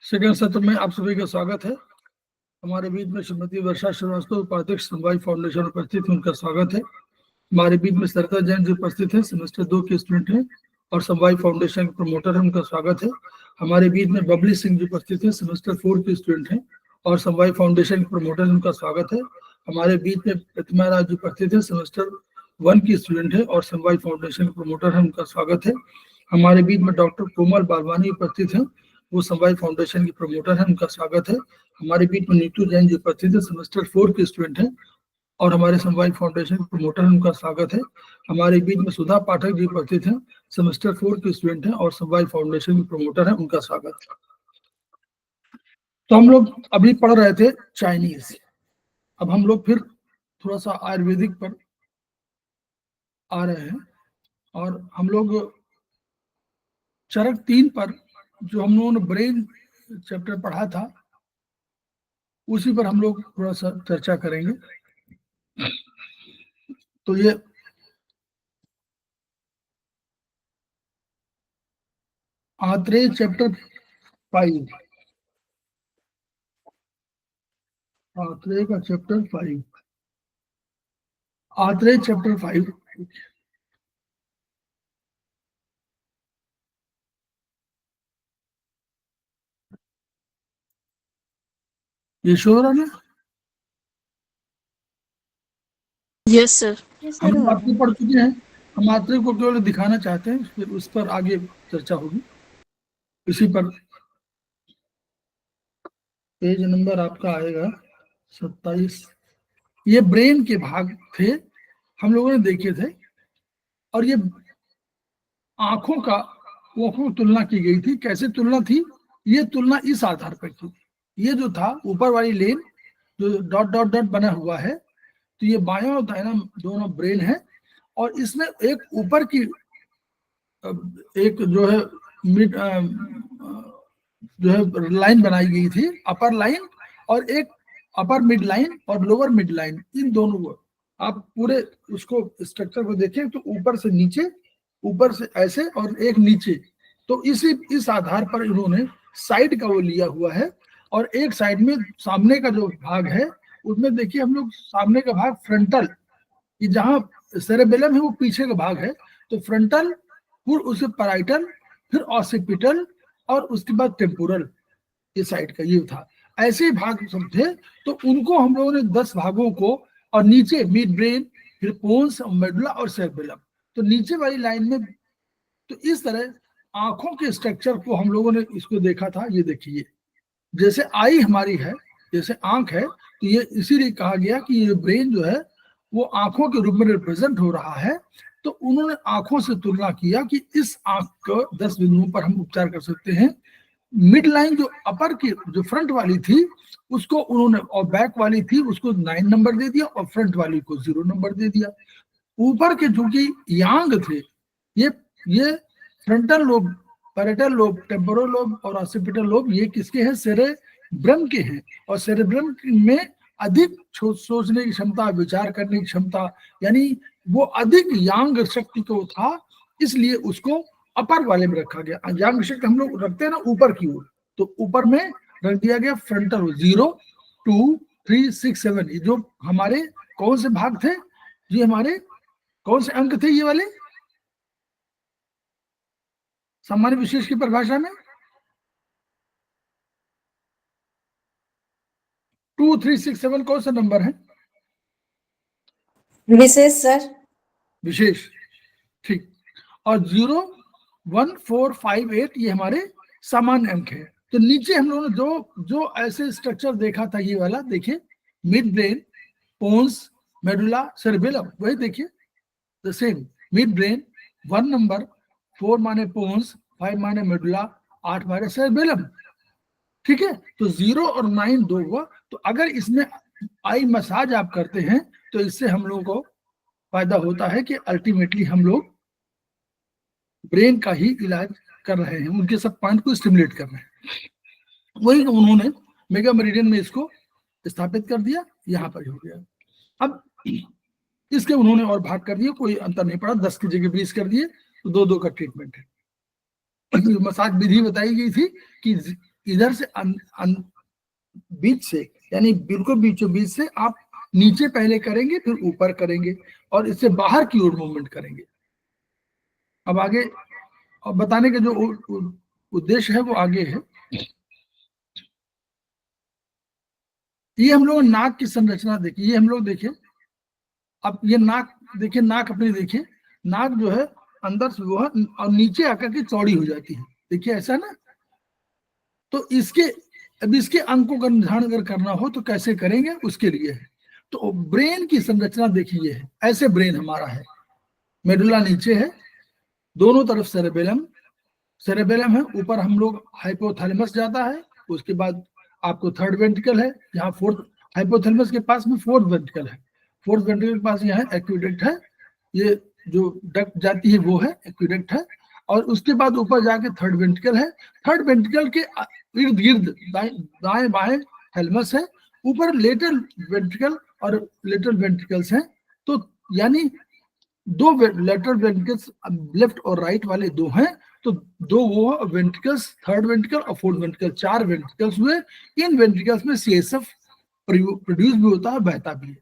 Second सत्र में आप सभी का स्वागत है। हमारे बीच में श्रीमती वर्षा श्रीवास्तव उपाध्यक्ष समवाय फाउंडेशन उपस्थित हैं, उनका स्वागत है। हमारे बीच में सरिता जैन जी उपस्थित है, सेमेस्टर 2 के स्टूडेंट हैं और समवाय फाउंडेशन के प्रमोटर हैं, उनका स्वागत है। हमारे बीच में बबली सिंह जी उपस्थित है, सेमेस्टर 4 के स्टूडेंट हैं और समवाय फाउंडेशन के प्रमोटर, उनका स्वागत है। हमारे बीच में प्रतिमा राज जी उपस्थित है, सेमेस्टर 1 की स्टूडेंट है और समवाय फाउंडेशन के प्रमोटर है, उनका स्वागत है। हमारे बीच में डॉक्टर कोमल बालवानी उपस्थित है, वो समवाय फाउंडेशन के प्रमोटर है, उनका स्वागत है। हमारे बीच में नीतू जैन जी उपस्थित है, सेमेस्टर 4 के स्टूडेंट हैं और हमारे समवाय फाउंडेशन के प्रमोटर हैं, उनका स्वागत है। हमारे बीच में सुधा पाठक जी उपस्थित हैं, सेमेस्टर 4 के स्टूडेंट हैं और समवाय फाउंडेशन के प्रमोटर हैं, उनका स्वागत है। तो हम लोग अभी पढ़ रहे थे चाइनीज, अब हम लोग फिर थोड़ा सा आयुर्वेदिक पर आ रहे हैं और हम लोग चरक 3 पर जो हम लोगों ने ब्रेन चैप्टर पढ़ा था उसी पर हम लोग थोड़ा सा चर्चा करेंगे। तो ये आत्रेय चैप्टर 5, आत्रेय का चैप्टर 5, आत्रेय चैप्टर 5। ये शो हो रहा ना? Yes sir. हम आपको पढ़ चुके हैं, हम आत्रेय को केवल दिखाना चाहते हैं, फिर उस पर आगे चर्चा होगी। इसी पर पेज नंबर आपका आएगा 27। ये ब्रेन के भाग थे, हम लोगों ने देखे थे और ये आंखों की तुलना की गई थी। कैसे तुलना थी? ये तुलना इस आधार पर की, ये जो था ऊपर वाली लेन जो डॉट डॉट डॉट बना हुआ है, तो ये बायां और दाहिना दोनों ब्रेन है और इसमें एक ऊपर की एक जो है मिड जो है लाइन बनाई गई थी, अपर लाइन, और एक अपर मिड लाइन और लोअर मिड लाइन, इन दोनों को आप पूरे उसको स्ट्रक्चर को देखें तो ऊपर से नीचे, ऊपर से ऐसे और एक नीचे, तो इस आधार पर इन्होंने साइड का वो लिया हुआ है। और एक साइड में सामने का जो भाग है उसमें देखिए हम लोग सामने का भाग फ्रंटल, ये जहाँ सेरेबेलम है वो पीछे का भाग है, तो फ्रंटल, फिर उसे पैराइटल, फिर ऑसिपिटल और उसके बाद टेम्पोरल, ये साइड का ये था। ऐसे भाग सब थे, तो उनको हम लोगों ने 10 भागों को, और नीचे मिड ब्रेन, फिर पोन्स, मेडुला और सेरेबेलम, तो नीचे वाली लाइन में, तो इस तरह आंखों के स्ट्रक्चर को हम लोगों ने इसको देखा था। ये देखिए, जैसे आई हमारी है, जैसे आंख है, तो ये इसीलिए कहा गया कि ये ब्रेन जो है वो आंखों के रूप में रिप्रेजेंट हो रहा है। तो उन्होंने आंखों से तुलना किया कि इस आंख को 10 बिंदुओं पर हम उपचार कर सकते हैं। मिड लाइन जो अपर की जो फ्रंट वाली थी उसको उन्होंने, और बैक वाली थी उसको 9 नंबर दे दिया और फ्रंट वाली को 0 नंबर दे दिया। ऊपर के जो कि यांग थे, ये frontal lobe, parietal lobe, temporal lobe और ऑसिपिटल लोब, ये किसके हैं? सेरेब्रम के हैं। और सेरेब्रम में अधिक सोचने की क्षमता, विचार करने की क्षमता, यानी वो अधिक यांग शक्ति को था, इसलिए उसको अपर वाले में रखा गया। यांग शक्ति हम लोग रखते हैं ना ऊपर की ओर, तो ऊपर में रख दिया गया फ्रंटल। 0, 2, 3, 6, 7, ये जो हमारे कौन से भाग थे? ये हमारे कौन से अंक थे? ये वाले सामान्य विशेष की परिभाषा में 2, 3, 6, 7 कौन सा नंबर है? विशेष सर। विशेष, ठीक। और 0, 1, 4, 5, 8 ये हमारे सामान्य अंक है। तो नीचे हम लोगों ने जो ऐसे स्ट्रक्चर देखा था, ये वाला देखिए, mid brain, pons, medulla, cerebellum, वही देखिए the same. Mid brain 1 number, 4 माने पोन्स, 5 माने मेडुला, 8 माने सेरेबेलम, ठीक है। तो 0 और 9 दो हुआ। तो अगर इसमें आई मसाज आप करते हैं तो इससे हम लोगों को फायदा होता है कि अल्टीमेटली हम लोग ब्रेन का ही इलाज कर रहे हैं, उनके सब पॉइंट को स्टिमुलेट कर रहे हैं। वही उन्होंने मेगा मेरिडियन में इसको स्थापित कर दिया, यहाँ पर हो गया। अब इसके उन्होंने और भाग कर दिए, कोई अंतर नहीं पड़ा, 10 की जगह 20 कर दिए, तो 2-2 का ट्रीटमेंट है। मसाज विधि बताई गई थी कि इधर से बीच से, यानी बिल्कुल बीचों बीच से आप नीचे पहले करेंगे, फिर ऊपर करेंगे, और इससे बाहर की ओर मूवमेंट करेंगे। अब आगे अब बताने का जो उद्देश्य है वो आगे है। ये हम लोग नाक की संरचना देखिए, ये हम लोग देखिए, अब ये नाक देखिए, नाक अपनी देखिए, नाक जो है अंदर से वो है और नीचे आकर के चौड़ी हो जाती है, देखिए ऐसा ना। तो इसके अब इसके अंकों का निर्धारण अगर करना हो तो कैसे करेंगे, उसके लिए है। तो ब्रेन की संरचना देखिए है, ऐसे ब्रेन हमारा है, मेडुला नीचे है, दोनों तरफ सेरेबेलम, सेरेबेलम है, ऊपर हम लोग हाइपोथैलेमस जाता है, उसके बाद आपको थर्ड वेंट्रिकल है, यहाँ फोर्थ, हाइपोथैलेमस के पास में फोर्थ वेंट्रिकल है, फोर्थ वेंट्रिकल के पास यहाँ एक्विडक्ट है, ये जो डक्ट जाती है वो है एक्विडक्ट है, और उसके बाद ऊपर जाके थर्ड वेंट्रिकल है, थर्ड वेंट्रिकल के इर्द गिर्द दाएं बाएं थैलेमस है, ऊपर लेटरल वेंट्रिकल और लेटरल वेंट्रिकल्स हैं। तो यानी दो लेटरल वेंट्रिकल्स लेफ्ट और राइट वाले दो हैं, तो दो वो वेंट्रिकल्स, थर्ड वेंट्रिकल और फोर्थ वेंट्रिकल, 4 वेंट्रिकल्स हुए। इन वेंट्रिकल्स में सीएसएफ प्रोड्यूस भी होता है, बहता भी है।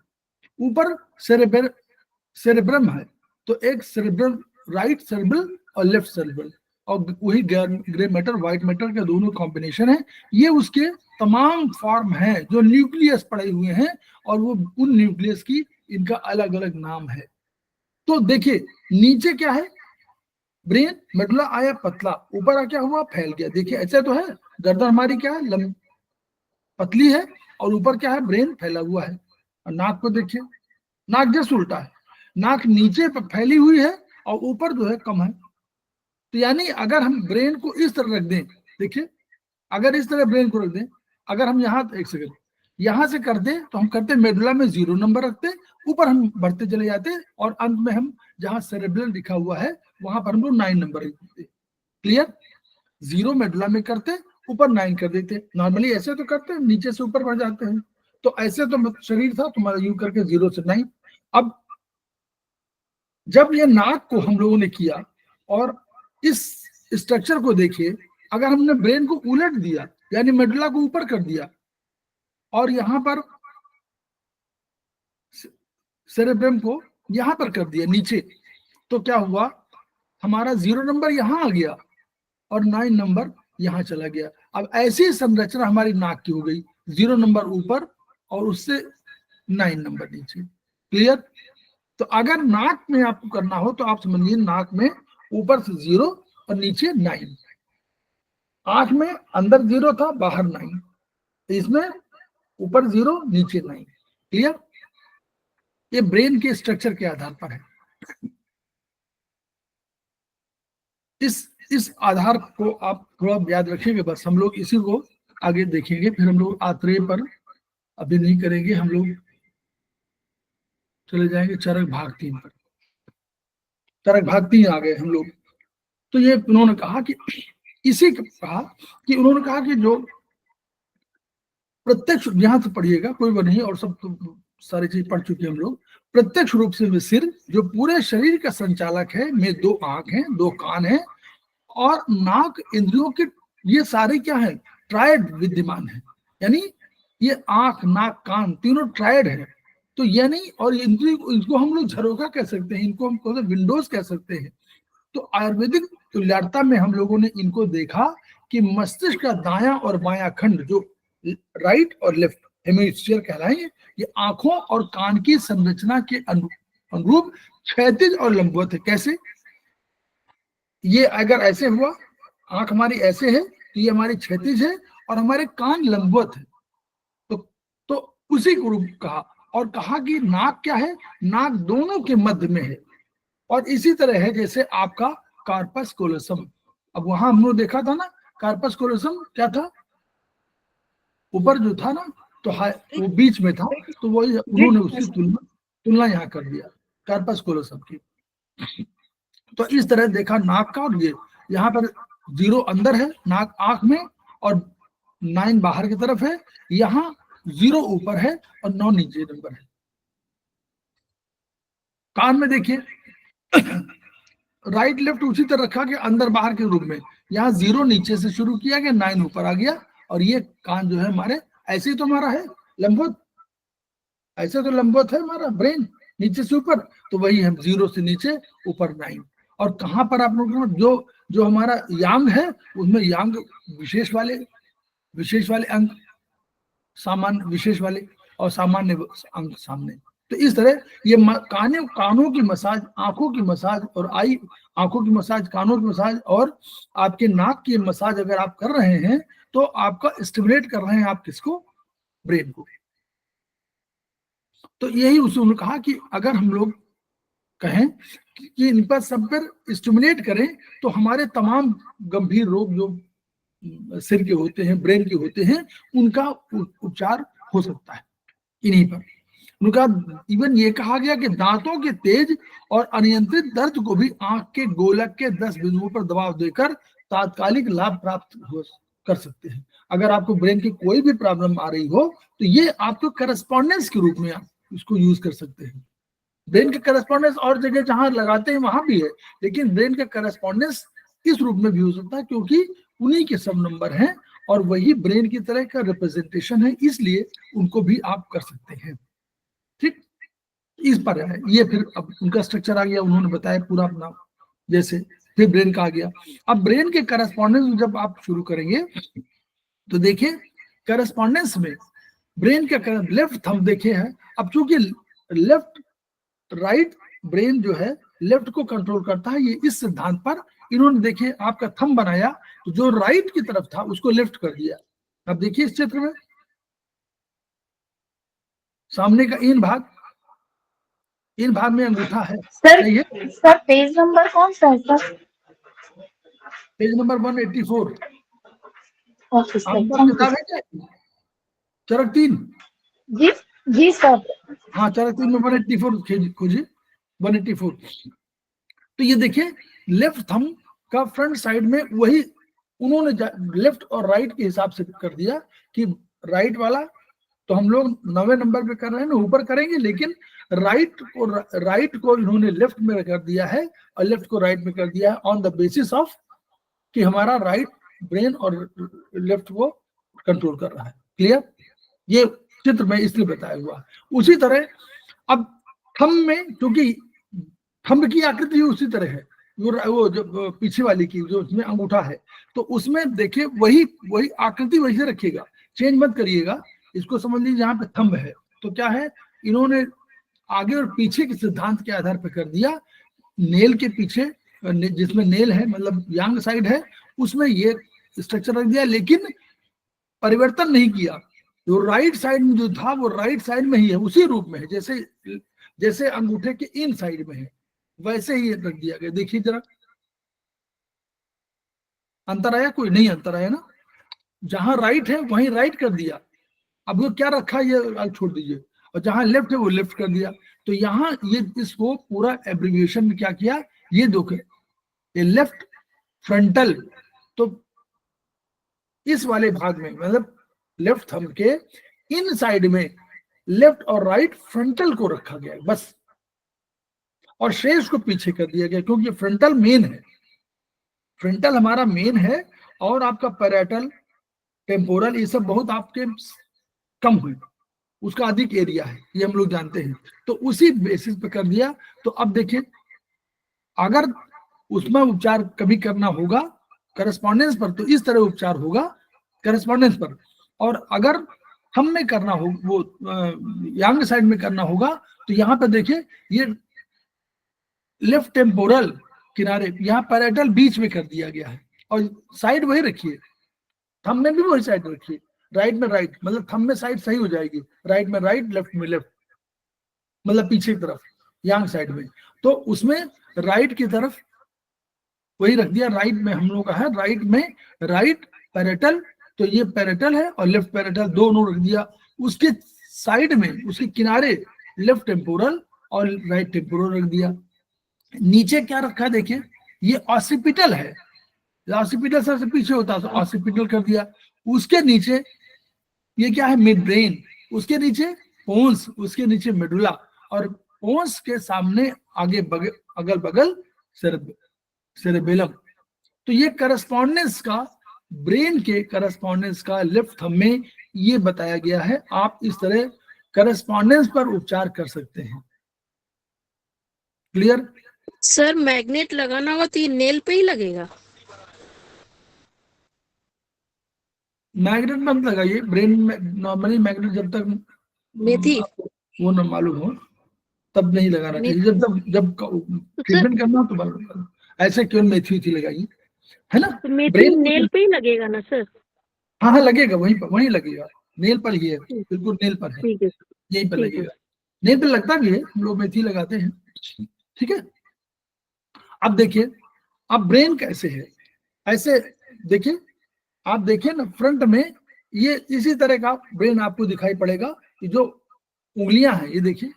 ऊपर सेरेब्रम है, तो एक सेरेब्रल, राइट सेरेब्रल और लेफ्ट सेरेब्रल, और वही ग्रे मैटर व्हाइट मैटर का दोनों कॉम्बिनेशन है। ये उसके तमाम फॉर्म हैं जो न्यूक्लियस पड़े हुए हैं, और वो उन न्यूक्लियस की इनका अलग अलग नाम है। तो देखिए नीचे क्या है, ब्रेन, मेडुला आया पतला, ऊपर क्या हुआ, फैल गया, देखिए ऐसा तो है। गर्दन हमारी क्या है, पतली है, और ऊपर क्या है, ब्रेन फैला हुआ है। और नाक को देखिए, नाक जस्ट उल्टा है, नाक नीचे फैली हुई है और ऊपर जो है कम है। तो यानी अगर हम ब्रेन को इस तरह रख दें, देखिए अगर इस तरह ब्रेन को रख दें, अगर हम यहाँ, एक सेकंड, यहां से कर दें तो हम करते मेडुला में 0 नंबर रखते, ऊपर हम बढ़ते चले जाते, और अंत में हम जहां सेरेब्रल लिखा हुआ है वहां पर हम लोग 9 नंबर रखते। क्लियर, 0 मेडुला में करते, ऊपर 9 कर देते। नॉर्मली ऐसे तो करते हैं, नीचे से ऊपर बढ़ जाते हैं। तो ऐसे तो शरीर था तुम्हारा, यूं करके 0 से 9। अब जब ये नाक को हम लोगों ने किया और इस स्ट्रक्चर को देखिए, अगर हमने ब्रेन को उलट दिया, यानी मेडुला को ऊपर कर दिया और यहां पर सेरेब्रम को यहां पर कर दिया नीचे, तो क्या हुआ, हमारा 0 नंबर यहां आ गया और 9 नंबर यहां चला गया। अब ऐसी संरचना हमारी नाक की हो गई, 0 नंबर ऊपर और उससे 9 नंबर नीचे। क्लियर। तो अगर नाक में आपको करना हो तो आप समझिए, नाक में ऊपर से 0 और नीचे 9, आंख में अंदर 0 था, बाहर 9, इसमें ऊपर 0 नीचे 9। क्लियर। ये ब्रेन के स्ट्रक्चर के आधार पर है। इस आधार को आप थोड़ा याद रखिएगा, बस हम लोग इसी को आगे देखेंगे, फिर हम लोग आत्रेय पर अभी नहीं करेंगे, हम लोग चले जाएंगे चरक भाग 3 पर। चरक भाग 3 आ गए हम लोग। तो ये उन्होंने कहा कि इसी कहा कि उन्होंने कहा कि जो प्रत्यक्ष, यहां से पढ़िएगा कोई बात नहीं, और सब तो सारी चीज पढ़ चुके हम लोग। प्रत्यक्ष रूप से सिर जो पूरे शरीर का संचालक है, में 2 आंख हैं, 2 कान हैं, और नाक, इंद्रियों के, ये सारे क्या है, ट्रायड विद्यमान है। यानी ये आंख, नाक, कान तीनों ट्रायड है। तो यानी, और इंद्रिय, इसको हम लोग झरोखा कह सकते हैं, इनको हम विंडोज कह सकते हैं। तो आयुर्वेदिक तुल्यता में हम लोगों ने इनको देखा कि मस्तिष्क का दायां और बायां खंड, जो राइट और लेफ्ट हेमिस्फीयर कहलाएंगे, ये आंखों और कान की संरचना के अनुरूप क्षैतिज और लंबवत है। कैसे, ये अगर ऐसे हुआ, आंख हमारी ऐसे है तो ये हमारी क्षैतिज है, और हमारे कान लंबवत है। तो उसी को रूप कहा, और कहा कि नाक क्या है, नाक दोनों के मध्य में है, और इसी तरह है जैसे आपका कार्पस कोलोसम। अब वहां हमने देखा था ना, कार्पस कोलोसम क्या था, ऊपर जो था ना, तो वो बीच में था, तो वो उन्होंने उसकी तुलना यहाँ कर दिया कार्पस कोलोसम की। तो इस तरह देखा नाक का, और ये यहाँ पर 0 अंदर है नाक, आंख में, और 9 बाहर की तरफ है, यहाँ 0 ऊपर है और 9 नीचे नंबर है। कान में देखिए राइट लेफ्ट उसी तरह रखा कि अंदर बाहर के रूप में, यहाँ 0 नीचे से शुरू किया गया, 9 ऊपर आ गया, और ये कान जो है हमारे ऐसे ही तो हमारा है लंबवत, ऐसे तो लंबवत है हमारा ब्रेन नीचे से ऊपर, तो वही है 0 से नीचे ऊपर 9। और कहाँ पर आप लोगों को जो जो हमारा यांग है उसमें यांग विशेष वाले अंक, सामान्य विशेष वाले और सामान्य अंक सामने। तो इस तरह ये कानों की मसाज, आंखों की मसाज और आंखों की मसाज, कानों की मसाज और आपके नाक की मसाज अगर आप कर रहे हैं तो आपका स्टिमुलेट कर रहे हैं आप किसको, ब्रेन को। तो यही उन्होंने कहा कि अगर हम लोग कहें कि इन पर सब पर स्टिमुलेट करें तो हमारे तमाम गंभीर रोग जो सिर के होते हैं, ब्रेन के होते हैं, उनका उपचार हो सकता है इन्हीं पर। उनका इवन ये कहा गया कि दांतों के तेज और अनियंत्रित दर्द को भी आंख के गोलक के 10 बिंदुओं पर दबाव देकर तात्कालिक लाभ प्राप्त कर सकते हैं। अगर आपको ब्रेन की कोई भी प्रॉब्लम आ रही हो तो ये आपको करस्पॉन्डेंस के रूप में आप इसको यूज कर सकते हैं। ब्रेन का करस्पॉन्डेंस और जगह जहां लगाते हैं वहां भी है, लेकिन ब्रेन का करस्पॉन्डेंस इस रूप में भी हो सकता है क्योंकि उन्हीं के सब नंबर हैं और वही ब्रेन की तरह का रिप्रेजेंटेशन है, इसलिए उनको भी आप कर सकते हैं। ठीक, इस पर है ये। फिर अब उनका स्ट्रक्चर आ गया, उन्होंने बताया पूरा अपना जैसे। फिर ब्रेन का आ गया। अब ब्रेन के करस्पॉन्डेंस जब आप शुरू करेंगे तो देखिए करस्पॉन्डेंस में ब्रेन का लेफ्ट थंब देखे है। अब चूंकि लेफ्ट राइट ब्रेन जो है लेफ्ट को कंट्रोल करता है, ये इस सिद्धांत पर इन्होंने देखिए आपका थंब बनाया तो जो राइट की तरफ था उसको लेफ्ट कर दिया। अब देखिए इस चित्र में सामने का इन भाग में अंगूठा है। सर पेज नंबर कौन सा है sir? Page number 184। Okay sir, आपको किताब है क्या? चरक 3। जी जी सर। हाँ चरक 3 में 184 खोजिए 184। तो ये देखिए लेफ्ट थंब का फ्रंट साइड में वही उन्होंने लेफ्ट और राइट के हिसाब से कर दिया कि राइट वाला तो हम लोग 9वें नंबर पे कर रहे हैं ना, ऊपर करेंगे, लेकिन राइट को इन्होंने लेफ्ट में कर दिया है और लेफ्ट को राइट में कर दिया है ऑन द बेसिस ऑफ कि हमारा राइट ब्रेन और लेफ्ट को कंट्रोल कर रहा है। क्लियर? ये चित्र में इसलिए बताया हुआ। उसी तरह अब थंब में, क्योंकि थंब की आकृति उसी तरह है, वो जो पीछे वाली की जो उसमें अंगूठा है, तो उसमें देखिए वही आकृति वैसे रखिएगा, चेंज मत करिएगा। इसको समझ लीजिए जहां पे थंब है तो क्या है, इन्होंने आगे और पीछे के सिद्धांत के आधार पर कर दिया। नेल के पीछे जिसमें नेल है मतलब यांग साइड है उसमें ये स्ट्रक्चर रख दिया, लेकिन परिवर्तन नहीं किया। जो राइट साइड में जो था वो राइट साइड में ही है, उसी रूप में है जैसे अंगूठे के इन साइड में है वैसे ही रख दिया गया। देखिए जरा अंतर आया? कोई नहीं अंतर आया ना। जहां राइट है वहीं राइट कर दिया। अब वो क्या रखा ये छोड़ दीजिए, और जहां लेफ्ट है वो लेफ्ट कर दिया। तो यहाँ ये इसको पूरा एब्रिविएशन में क्या किया, ये देखो ये लेफ्ट फ्रंटल, तो इस वाले भाग में मतलब लेफ्ट थंब के इन साइड में लेफ्ट और राइट फ्रंटल को रखा गया बस, और शेष को पीछे कर दिया गया क्योंकि फ्रंटल मेन है। फ्रंटल हमारा मेन है और आपका पैराइटल टेम्पोरल ये सब बहुत आपके कम हुई, उसका अधिक एरिया है, ये हम लोग जानते हैं। तो उसी बेसिस पे कर दिया। तो अब देखिए अगर उसमें उपचार कभी करना होगा करस्पॉन्डेंस पर तो इस तरह उपचार होगा करस्पॉन्डेंस पर, और अगर हम में करना हो वो यांग साइड में करना होगा तो यहाँ पे देखिए ये लेफ्ट टेम्पोरल किनारे, यहाँ पैराइटल बीच में कर दिया गया है और साइड वही रखिए, थंब में भी वही साइड रखिए, राइट में राइट मतलब थंब में साइड सही हो जाएगी, राइट में राइट लेफ्ट में लेफ्ट मतलब पीछे की तरफ यांग साइड में। तो उसमें राइट की तरफ वही रख दिया, राइट में हम लोग का है राइट में राइट पैरेटल, तो ये पैरेटल है और लेफ्ट पैरेटल दोनों रख दिया। उसके साइड में उसके किनारे लेफ्ट टेम्पोरल और राइट टेम्पोरल रख दिया। नीचे क्या रखा देखिए ये ऑसिपिटल है, ऑसिपिटल सबसे पीछे होता है तो ऑसिपिटल कर दिया। उसके नीचे ये क्या है मिड ब्रेन, उसके नीचे पोन्स, उसके नीचे मेडुला, और पोन्स के सामने आगे अगल बगल सेरेबेलम। तो ये करस्पॉन्डेंस का ब्रेन के करस्पॉन्डेंस का लेफ्ट थंब में ये बताया गया है। आप इस तरह करस्पॉन्डेंस पर उपचार कर सकते हैं। क्लियर? सर मैग्नेट लगाना होगा तो ये नेल पे ही लगेगा? मैग्नेट मत लगाइए ब्रेन में, नॉर्मली मैग्नेट जब तक मेथी वो न मालूम हो तब नहीं लगाना चाहिए। जब ट्रीटमेंट करना हो तो मालूम, ऐसे केवल मेथी वेथी लगाइए, है ना। तो मेथी ब्रेन नेल पे ही लगेगा ना सर? हाँ हाँ लगेगा, वहीं पर, वहीं लगेगा, नेल पर ही है, बिल्कुल नेल पर है, ठीक है यहीं पर ठीक है। लगेगा। नेल पर लगता भी है, हम लोग मेथी लगाते हैं, ठीक है। अब देखिए, अब ब्रेन कैसे है, ऐसे देखिए, आप देखिए ना फ्रंट में ये इसी तरह का ब्रेन आपको दिखाई पड़ेगा। कि जो उंगलियां हैं, ये देखिए,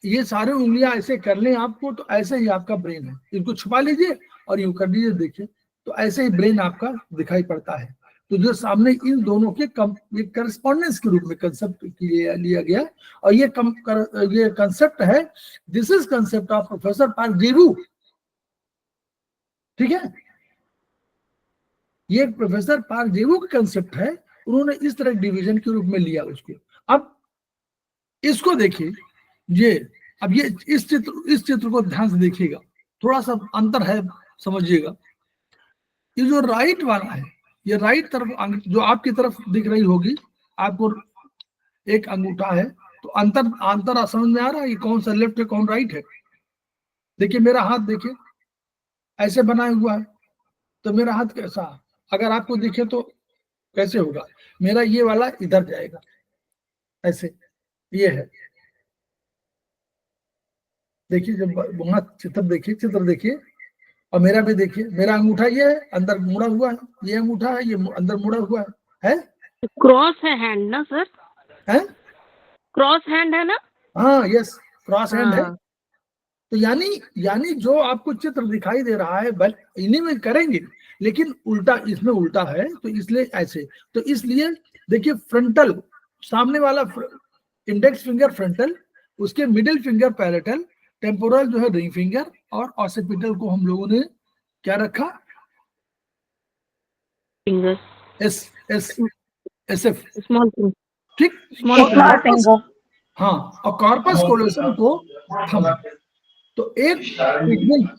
ये सारे उंगलियां ऐसे कर लें आपको तो ऐसे ही आपका ब्रेन है। इनको छुपा लीजिए और यूं कर दीजिए, देखिए तो ऐसे ही ब्रेन आपका दिखाई पड़ता है। तो जो सामने इन दोनों के ये करस्पॉन्डेंस के रूप में कंसेप्ट लिया गया, और ये कंसेप्ट है, this is concept of professor park जेवू, ठीक है। ये प्रोफेसर पार्क जेवू का कंसेप्ट है, उन्होंने इस तरह डिवीजन के रूप में लिया उसको। अब इसको देखिए, ये अब ये इस चित्र को ध्यान से देखिएगा, थोड़ा सा अंतर है, समझिएगा। ये जो राइट वाला है, ये राइट तरफ जो आपकी तरफ दिख रही होगी आपको, एक अंगूठा है, तो अंतर समझ में आ रहा है, ये कौन सा लेफ्ट है कौन राइट है। देखिए मेरा हाथ देखिए, ऐसे बनाया हुआ है, तो मेरा हाथ कैसा, अगर आपको दिखे तो कैसे होगा, मेरा ये वाला इधर जाएगा, ऐसे, ये है। देखिए जब वहां चित्र देखिए, और मेरा भी देखिए, मेरा अंगूठा ये है, अंदर मुड़ा हुआ है, ये अंगूठा है, ये अंदर मुड़ा हुआ है? क्रॉस है हैंड ना सर? है क्रॉस हैंड है ना? हाँ, यस, क्रॉस हैंड है। हाँ। तो यानी जो आपको चित्र दिखाई दे रहा है, इन्हीं में करेंगे, लेकिन उल्टा, इसमें उल्टा है, तो इसलिए ऐसे। तो इसलिए देखिए, फ्रंटल, सामने वाला इंडेक्स फिंगर फ्रंटल, उसके मिडिल फिंगर पैरेटल, टेम्पोरल जो है रिंग फिंगर, और ऑसिपिटल को हम लोगों ने क्या रखा, finger, S S S F, small finger, ठीक, स्मॉल फिंगर। हाँ, और कॉर्पस कोलोसम को थंब। तो एक ट्रीटमेंट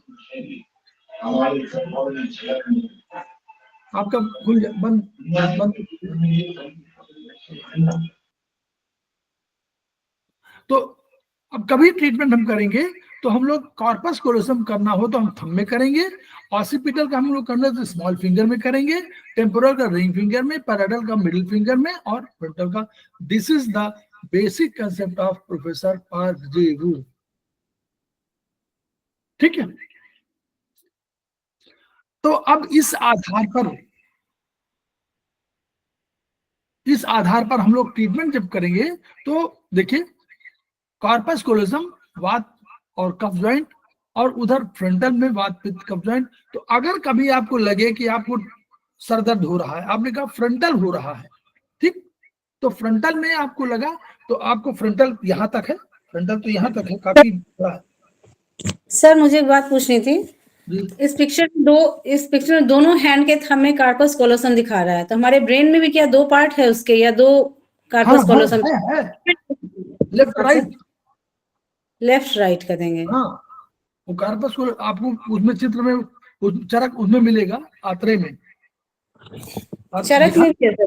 आपका खुल बंद। तो अब कभी ट्रीटमेंट हम करेंगे तो हम लोग कॉर्पस कोलोसम करना हो तो हम थंब में करेंगे, ऑसिपिटल का हम लोग करना तो स्मॉल फिंगर में करेंगे, टेम्पोरल का रिंग फिंगर में, पैराडल का मिडिल फिंगर में, और फ्रंटल का। This is the basic concept of professor park जेवू, ठीक है। तो अब इस आधार पर हम लोग ट्रीटमेंट जब करेंगे तो देखिए, कॉर्पस कोलोसम वात और कफ जॉइंट, और उधर फ्रंटल में वात पित्त कफ जॉइंट। तो अगर कभी आपको लगे कि आपको सर दर्द हो रहा है, आपने कहा फ्रंटल हो रहा है, ठीक, तो फ्रंटल में आपको लगा तो आपको फ्रंटल यहाँ तक है, फ्रंटल तो यहाँ तक है, काफी बड़ा है। सर मुझे एक बात पूछनी थी, इस पिक्चर में दोनों हैंड के थंब में कार्पस कोलोसम दिखा रहा है, तो हमारे ब्रेन में भी क्या दो पार्ट है उसके, या दो कार्पस कोलोसम? है। लेफ्ट राइट का देंगे? हाँ, वो कार्पस को आपको उसमें चित्र में चरक उसमें मिलेगा, आंतरे में। चरक में क्या सर?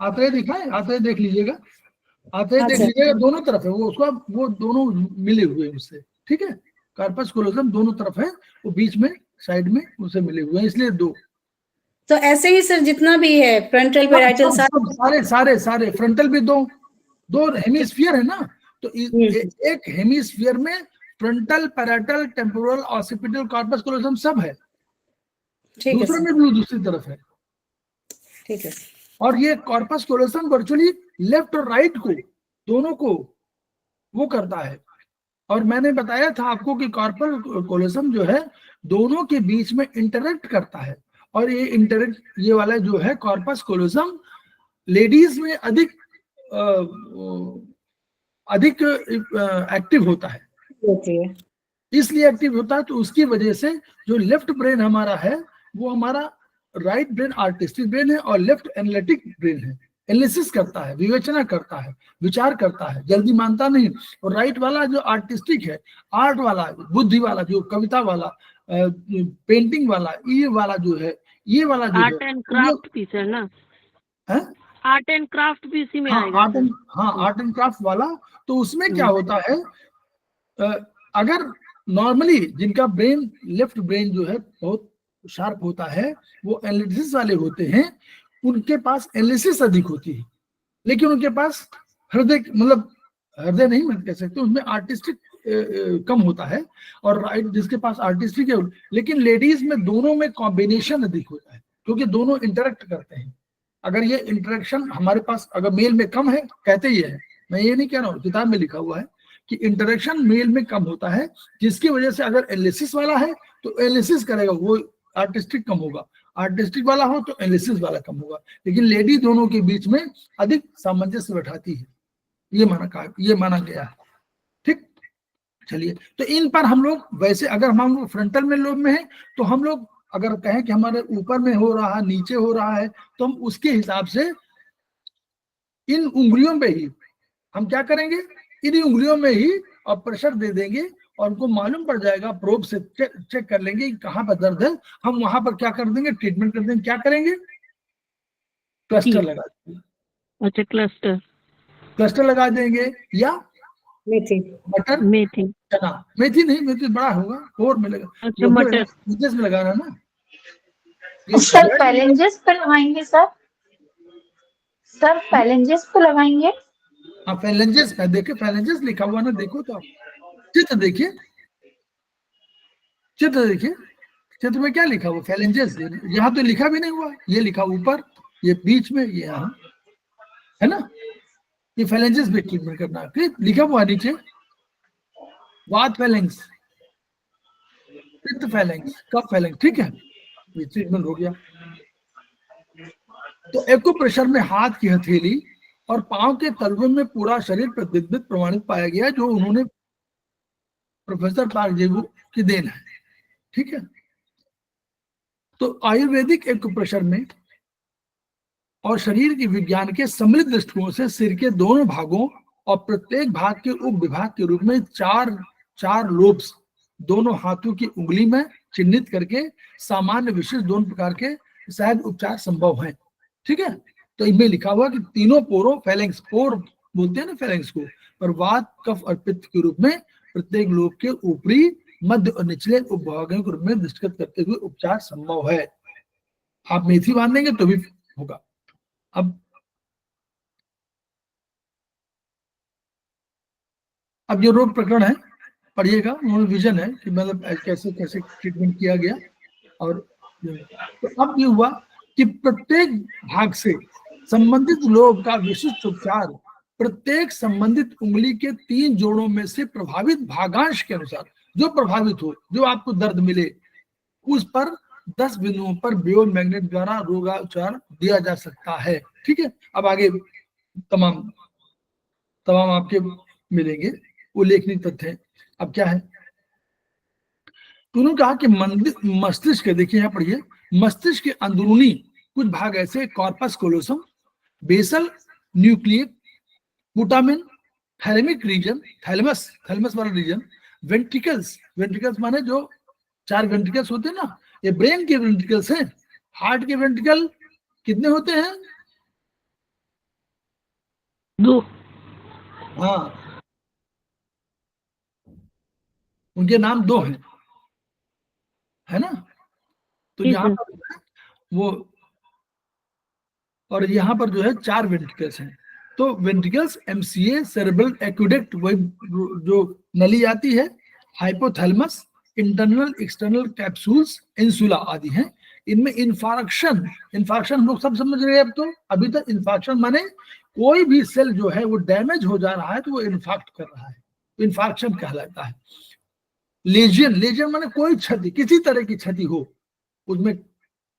आंतरे दिखाए, आंतरे देख लीजिएगा, आंतरे देख लीजिएगा, दोनों तरफ है वो, उसका वो दोनों मिले हुए हैं उससे, ठीक है। कार्पस कोलोसम दोनों तरफ है, वो बीच में साइड में उसे मिले हुए हैं, इसलिए दो। तो ऐसे ही सर जितना भी है फ्रंटल पैराइटल सारे फ्रंटल भी दो हेमिस्फीयर है ना, तो एक हेमिस्फीयर में frontal, parietal, temporal, occipital, corpus callosum सब है, दूसरे में भी दूसरी तरफ है, ठीक है। और ये कॉर्पस कोलोसम वर्चुअली लेफ्ट और राइट को, दोनों को वो करता है। और मैंने बताया था आपको कि कॉर्पस कोलोसम जो है दोनों के बीच में इंटरेक्ट करता है, और ये वाला जो है कॉर्पस कोलोसम लेडीज में अधिक एक्टिव होता है, इसलिए एक्टिव होता है। तो उसकी वजह से जो लेफ्ट ब्रेन हमारा है वो हमारा राइट ब्रेन आर्टिस्टिक ब्रेन है और लेफ्ट एनालिटिक ब्रेन है, एनालिसिस करता है, विवेचना करता है, विचार करता है, जल्दी मानता नहीं। और राइट वाला जो आर्टिस्टिक है, आर्ट वाला, बुद्धि वाला, जो कविता वाला, पेंटिंग वाला, ये वाला जो है, ये वाला जो आर्ट एंड क्राफ्ट पीस है ना, है, आर्ट एंड क्राफ्ट भी इसी में हाँ आएगा। आर्ट एंड क्राफ्ट वाला। तो उसमें क्या होता है, अगर नॉर्मली जिनका ब्रेन, लेफ्ट ब्रेन जो है बहुत शार्प होता है, वो एनालिसिस वाले होते हैं, उनके पास एनालिसिस अधिक होती है, लेकिन उनके पास हृदय, मतलब हृदय नहीं मैं कह सकते, उसमें आर्टिस्टिक कम होता है। और राइट जिसके पास आर्टिस्टिक है, लेकिन लेडीज में दोनों में कॉम्बिनेशन अधिक होता है, क्योंकि दोनों इंटरेक्ट करते हैं। अगर ये इंटरेक्शन हमारे पास अगर मेल में कम है, कहते ही है, मैं ये नहीं कह रहा हूँ, किताब में लिखा हुआ है कि इंटरेक्शन मेल में कम होता है, जिसकी वजह से अगर एनालिसिस वाला है तो एनालिसिस करेगा, वो आर्टिस्टिक कम होगा, आर्टिस्टिक वाला हो तो एनालिसिस वाला कम होगा। लेकिन लेडी दोनों के बीच में अधिक सामंजस्य बैठाती है, ये माना गया है। ठीक, चलिए, तो इन पर हम लोग वैसे, अगर हम लोग फ्रंटल में लोब में है, तो हम लोग अगर कहें कि हमारे ऊपर में हो रहा है, नीचे हो रहा है, तो हम उसके हिसाब से इन उंगलियों पे ही हम क्या करेंगे, इन उंगलियों में ही और प्रेशर दे देंगे, और उनको मालूम पड़ जाएगा, प्रोब से चेक कर लेंगे कि कहाँ पर दर्द है, हम वहां पर क्या कर देंगे, ट्रीटमेंट कर देंगे। क्या करेंगे, क्लस्टर लगा देंगे। अच्छा, क्लस्टर लगा देंगे, या मेथी, मटर, मेथी, चना, मेथी नहीं, मेथी बड़ा होगा, और में लगा, अच्छा मटर, में लगाना ना। सर पैलेंजेस पे लगाएंगे सर? सर पैलेंजेस पे लगाएंगे? हाँ, फैलेंजेस है, देखिए फैलेंजेस लिखा हुआ ना, देखो तो आप चित्र देखिए, चित्र में क्या लिखा हुआ, फैलेंजेस। यहाँ तो लिखा भी नहीं हुआ, ये लिखा ऊपर, ये बीच में, ये यहाँ है ना, ये फैलेंजेस पे ट्रीटमेंट करना है, लिखा हुआ नीचे, वात फैलेंस, पित्त फैलेंस, कफ फैलेंस, ठीक है, ये ट्रीटमेंट हो गया। तो एक्यूप्रेशर में हाथ की हथेली और पांव के तलवे में पूरा शरीर प्रतिबिंबित प्रमाणित पाया गया, जो उन्होंने प्रोफेसर पार्जेबू की देन है, ठीक है। तो आयुर्वेदिक एक्यूप्रेशर में और शरीर के विज्ञान के सम्मिलित दृष्टिकोण से सिर के दोनों भागों और प्रत्येक भाग के उप विभाग के रूप में चार लोब्स दोनों हाथों की उंगली में चिन्हित करके सामान्य विशिष्ट दोनों प्रकार के सहज उपचार संभव हैं, ठीक है। तो इनमें लिखा हुआ कि तीनों पोरों, फैलेंक्स, पोर बोलते हैं ना फैलेंक्स को, पर वात, कफ और पित्त के रूप में प्रत्येक लोब के ऊपरी, मध्य और निचले उपभागों के रूप में दृष्टिगत करते हुए उपचार संभव है। आप मेथी बांधेंगे तो भी होगा। अब जो रोग प्रकरण है पढ़िएगा, विजन है कि मतलब कैसे कैसे ट्रीटमेंट किया गया। और तो अब ये हुआ कि प्रत्येक भाग से संबंधित लोब का विशिष्ट उपचार प्रत्येक संबंधित उंगली के 3 जोड़ों में से प्रभावित भागांश के अनुसार, जो प्रभावित हो, जो आपको दर्द मिले, उस पर 10 बिंदुओं पर बियोल मैग्नेट द्वारा रोगापचार दिया जा सकता है, ठीक है। अब आगे तमाम आपके मिलेंगे उल्लेखनीय तथ्य हैं। अब क्या है, उन्होंने कहा कि मस्तिष्क, देखिए यहाँ पढ़िए, मस्तिष्क के अंदरूनी कुछ भाग ऐसे, corpus callosum, basal nucleus, putamen, thalamic region, thalamus वाला रीजन, वेंट्रिकल्स माने जो 4 वेंट्रिकल्स होते हैं ना, ये ब्रेन के वेंट्रिकल्स हैं। हार्ट के वेंट्रिकल कितने होते हैं? 2। हाँ, उनके नाम 2 हैं, है ना। तो यहाँ पर वो, और यहाँ पर जो है 4 वेंट्रिकल्स हैं। तो वेंट्रिकल्स, एमसीए, सेरेब्रल एक्वेडक्ट, वही जो नली आती है, hypothalamus, internal external capsules, insula आदि हैं। इनमें इन्फार्क्शन हम लोग सब समझ रहे हैं। अब तो अभी तक इन्फार्क्शन माने कोई भी सेल जो है वो डैमेज हो जा रहा है तो वो इन्फार्क्ट कर रहा है, इन्फार्क्शन कहलाता है। लेजन माने कोई क्षति, किसी तरह की क्षति हो, उसमें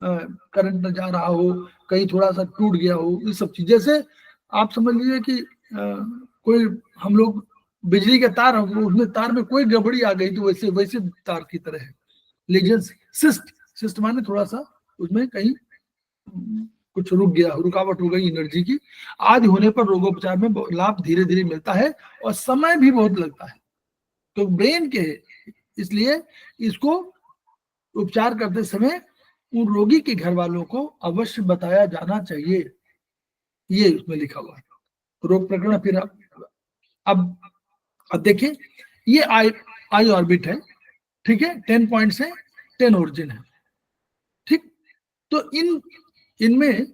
करंट न जा रहा हो, कहीं थोड़ा सा टूट गया हो, ये सब चीज। जैसे आप समझ लीजिए कि कोई, हम लोग बिजली के तार, उसमें तार में कोई गड़बड़ी आ गई तो वैसे तार की तरह है। लेजन, सिस्ट माने थोड़ा सा उसमें कहीं कुछ रुक गया, रुकावट हो गई एनर्जी की, आदि होने पर रोगोपचार में लाभ धीरे धीरे मिलता है और समय भी बहुत लगता है। तो ब्रेन के, इसलिए इसको उपचार करते समय उन रोगी के घर वालों को अवश्य बताया जाना चाहिए, ये उसमें लिखा हुआ है रोग प्रकरण। फिर अब देखिए, ये आई ऑर्बिट है, ठीक है, 10 पॉइंट्स है, 10 ओरिजिन है, ठीक। तो इनमें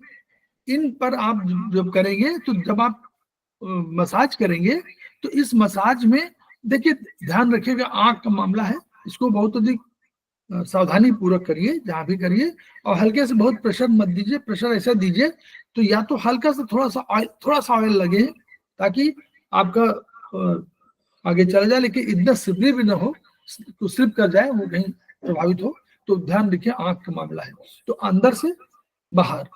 इन पर आप जब करेंगे, तो जब आप मसाज करेंगे, तो इस मसाज में देखिए ध्यान रखिएगा, आंख का मामला है, इसको बहुत अधिक सावधानी पूर्वक करिए जहां भी करिए, और हल्के से बहुत प्रेशर मत दीजिए। प्रेशर ऐसा दीजिए तो या तो हल्का सा थोड़ा सा ऑयल लगे ताकि आपका आगे चला जाए, लेकिन इतना स्लिपरी भी ना हो तो स्लिप कर जाए, वो कहीं प्रभावित हो। तो ध्यान रखिए, आंख का मामला है। तो अंदर से बाहर,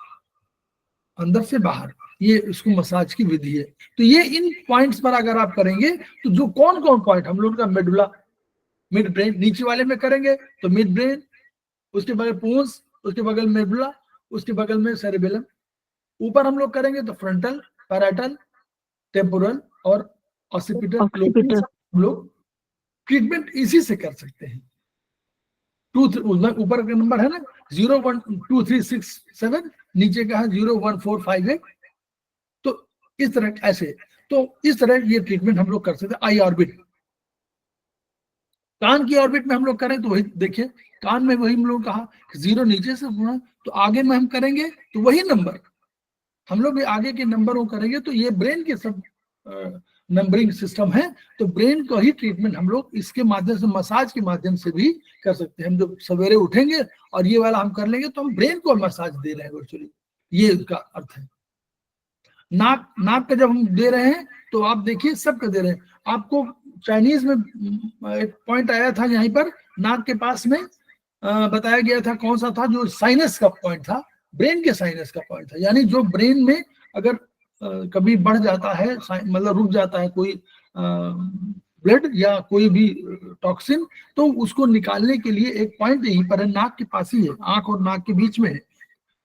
अंदर से बाहर, ये इसको मसाज की विधि है। तो ये इन पॉइंट्स पर अगर आप करेंगे तो जो कौन कौन पॉइंट हम लोग का, मेडुला, मिड ब्रेन, नीचे वाले में करेंगे तो मिड ब्रेन, उसके बगल पूंस, उसके बगल मेडुला, उसके बगल में सेरेबेलम, ऊपर हम लोग करेंगे तो फ्रंटल, पैराटल, टेम्पोरल और ऑक्सीपिटल। हम लोग ट्रीटमेंट इसी से कर सकते हैं। ऊपर का नंबर है ना 0 1 2 3 6 7, नीचे का है 0 1 4 5 8। तो इस तरह ऐसे, तो इस तरह ये ट्रीटमेंट हम लोग कर सकते हैं। आई ऑर्बिट, कान की ऑर्बिट में हम लोग करें तो वही देखिए, कान में वही हम लोग कहा 0 नीचे से होना, तो आगे में हम करेंगे तो वही नंबर हम लोग आगे के नंबरों करेंगे। तो ये ब्रेन के सब नंबरिंग सिस्टम है। तो ब्रेन को ही ट्रीटमेंट हम लोग इसके माध्यम से, मसाज के माध्यम से भी कर सकते हैं। हम जब सवेरे उठेंगे और ये वाला हम कर लेंगे तो हम ब्रेन को मसाज दे रहे हैं वर्चुअली, ये उसका अर्थ है। नाक का जब हम दे रहे हैं तो आप देखिए सबका दे रहे हैं। आपको चाइनीज में एक पॉइंट आया था यहीं पर, नाक के पास में बताया गया था, कौन सा था, जो साइनस का पॉइंट था, ब्रेन के साइनस का पॉइंट था। यानी जो ब्रेन में अगर कभी बढ़ जाता है, मतलब रुक जाता है कोई ब्लड या कोई भी टॉक्सिन, तो उसको निकालने के लिए एक पॉइंट यहीं पर है, नाक के पास ही है, आंख और नाक के बीच में है,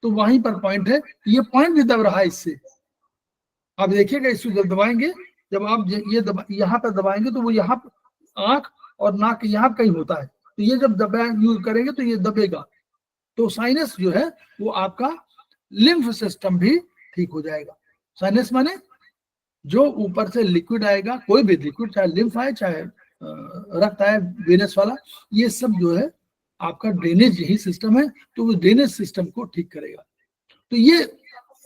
तो वहीं पर पॉइंट है। ये पॉइंट भी दब रहा है इससे, आप देखिएगा, इसको जब दबाएंगे, जब आप ये यहाँ पर दबाएंगे तो वो यहाँ आंख और नाक यहाँ कहीं होता है, तो ये जब यूज करेंगे तो ये दबेगा। तो साइनस जो है वो आपका लिम्फ सिस्टम भी ठीक हो जाएगा। साइनस माने जो ऊपर से लिक्विड आएगा, कोई भी लिक्विड, चाहे लिम्फ आए चाहे रक्त आए वेनस वाला, ये सब जो है आपका ड्रेनेज यही सिस्टम है, तो वो ड्रेनेज सिस्टम को ठीक करेगा। तो ये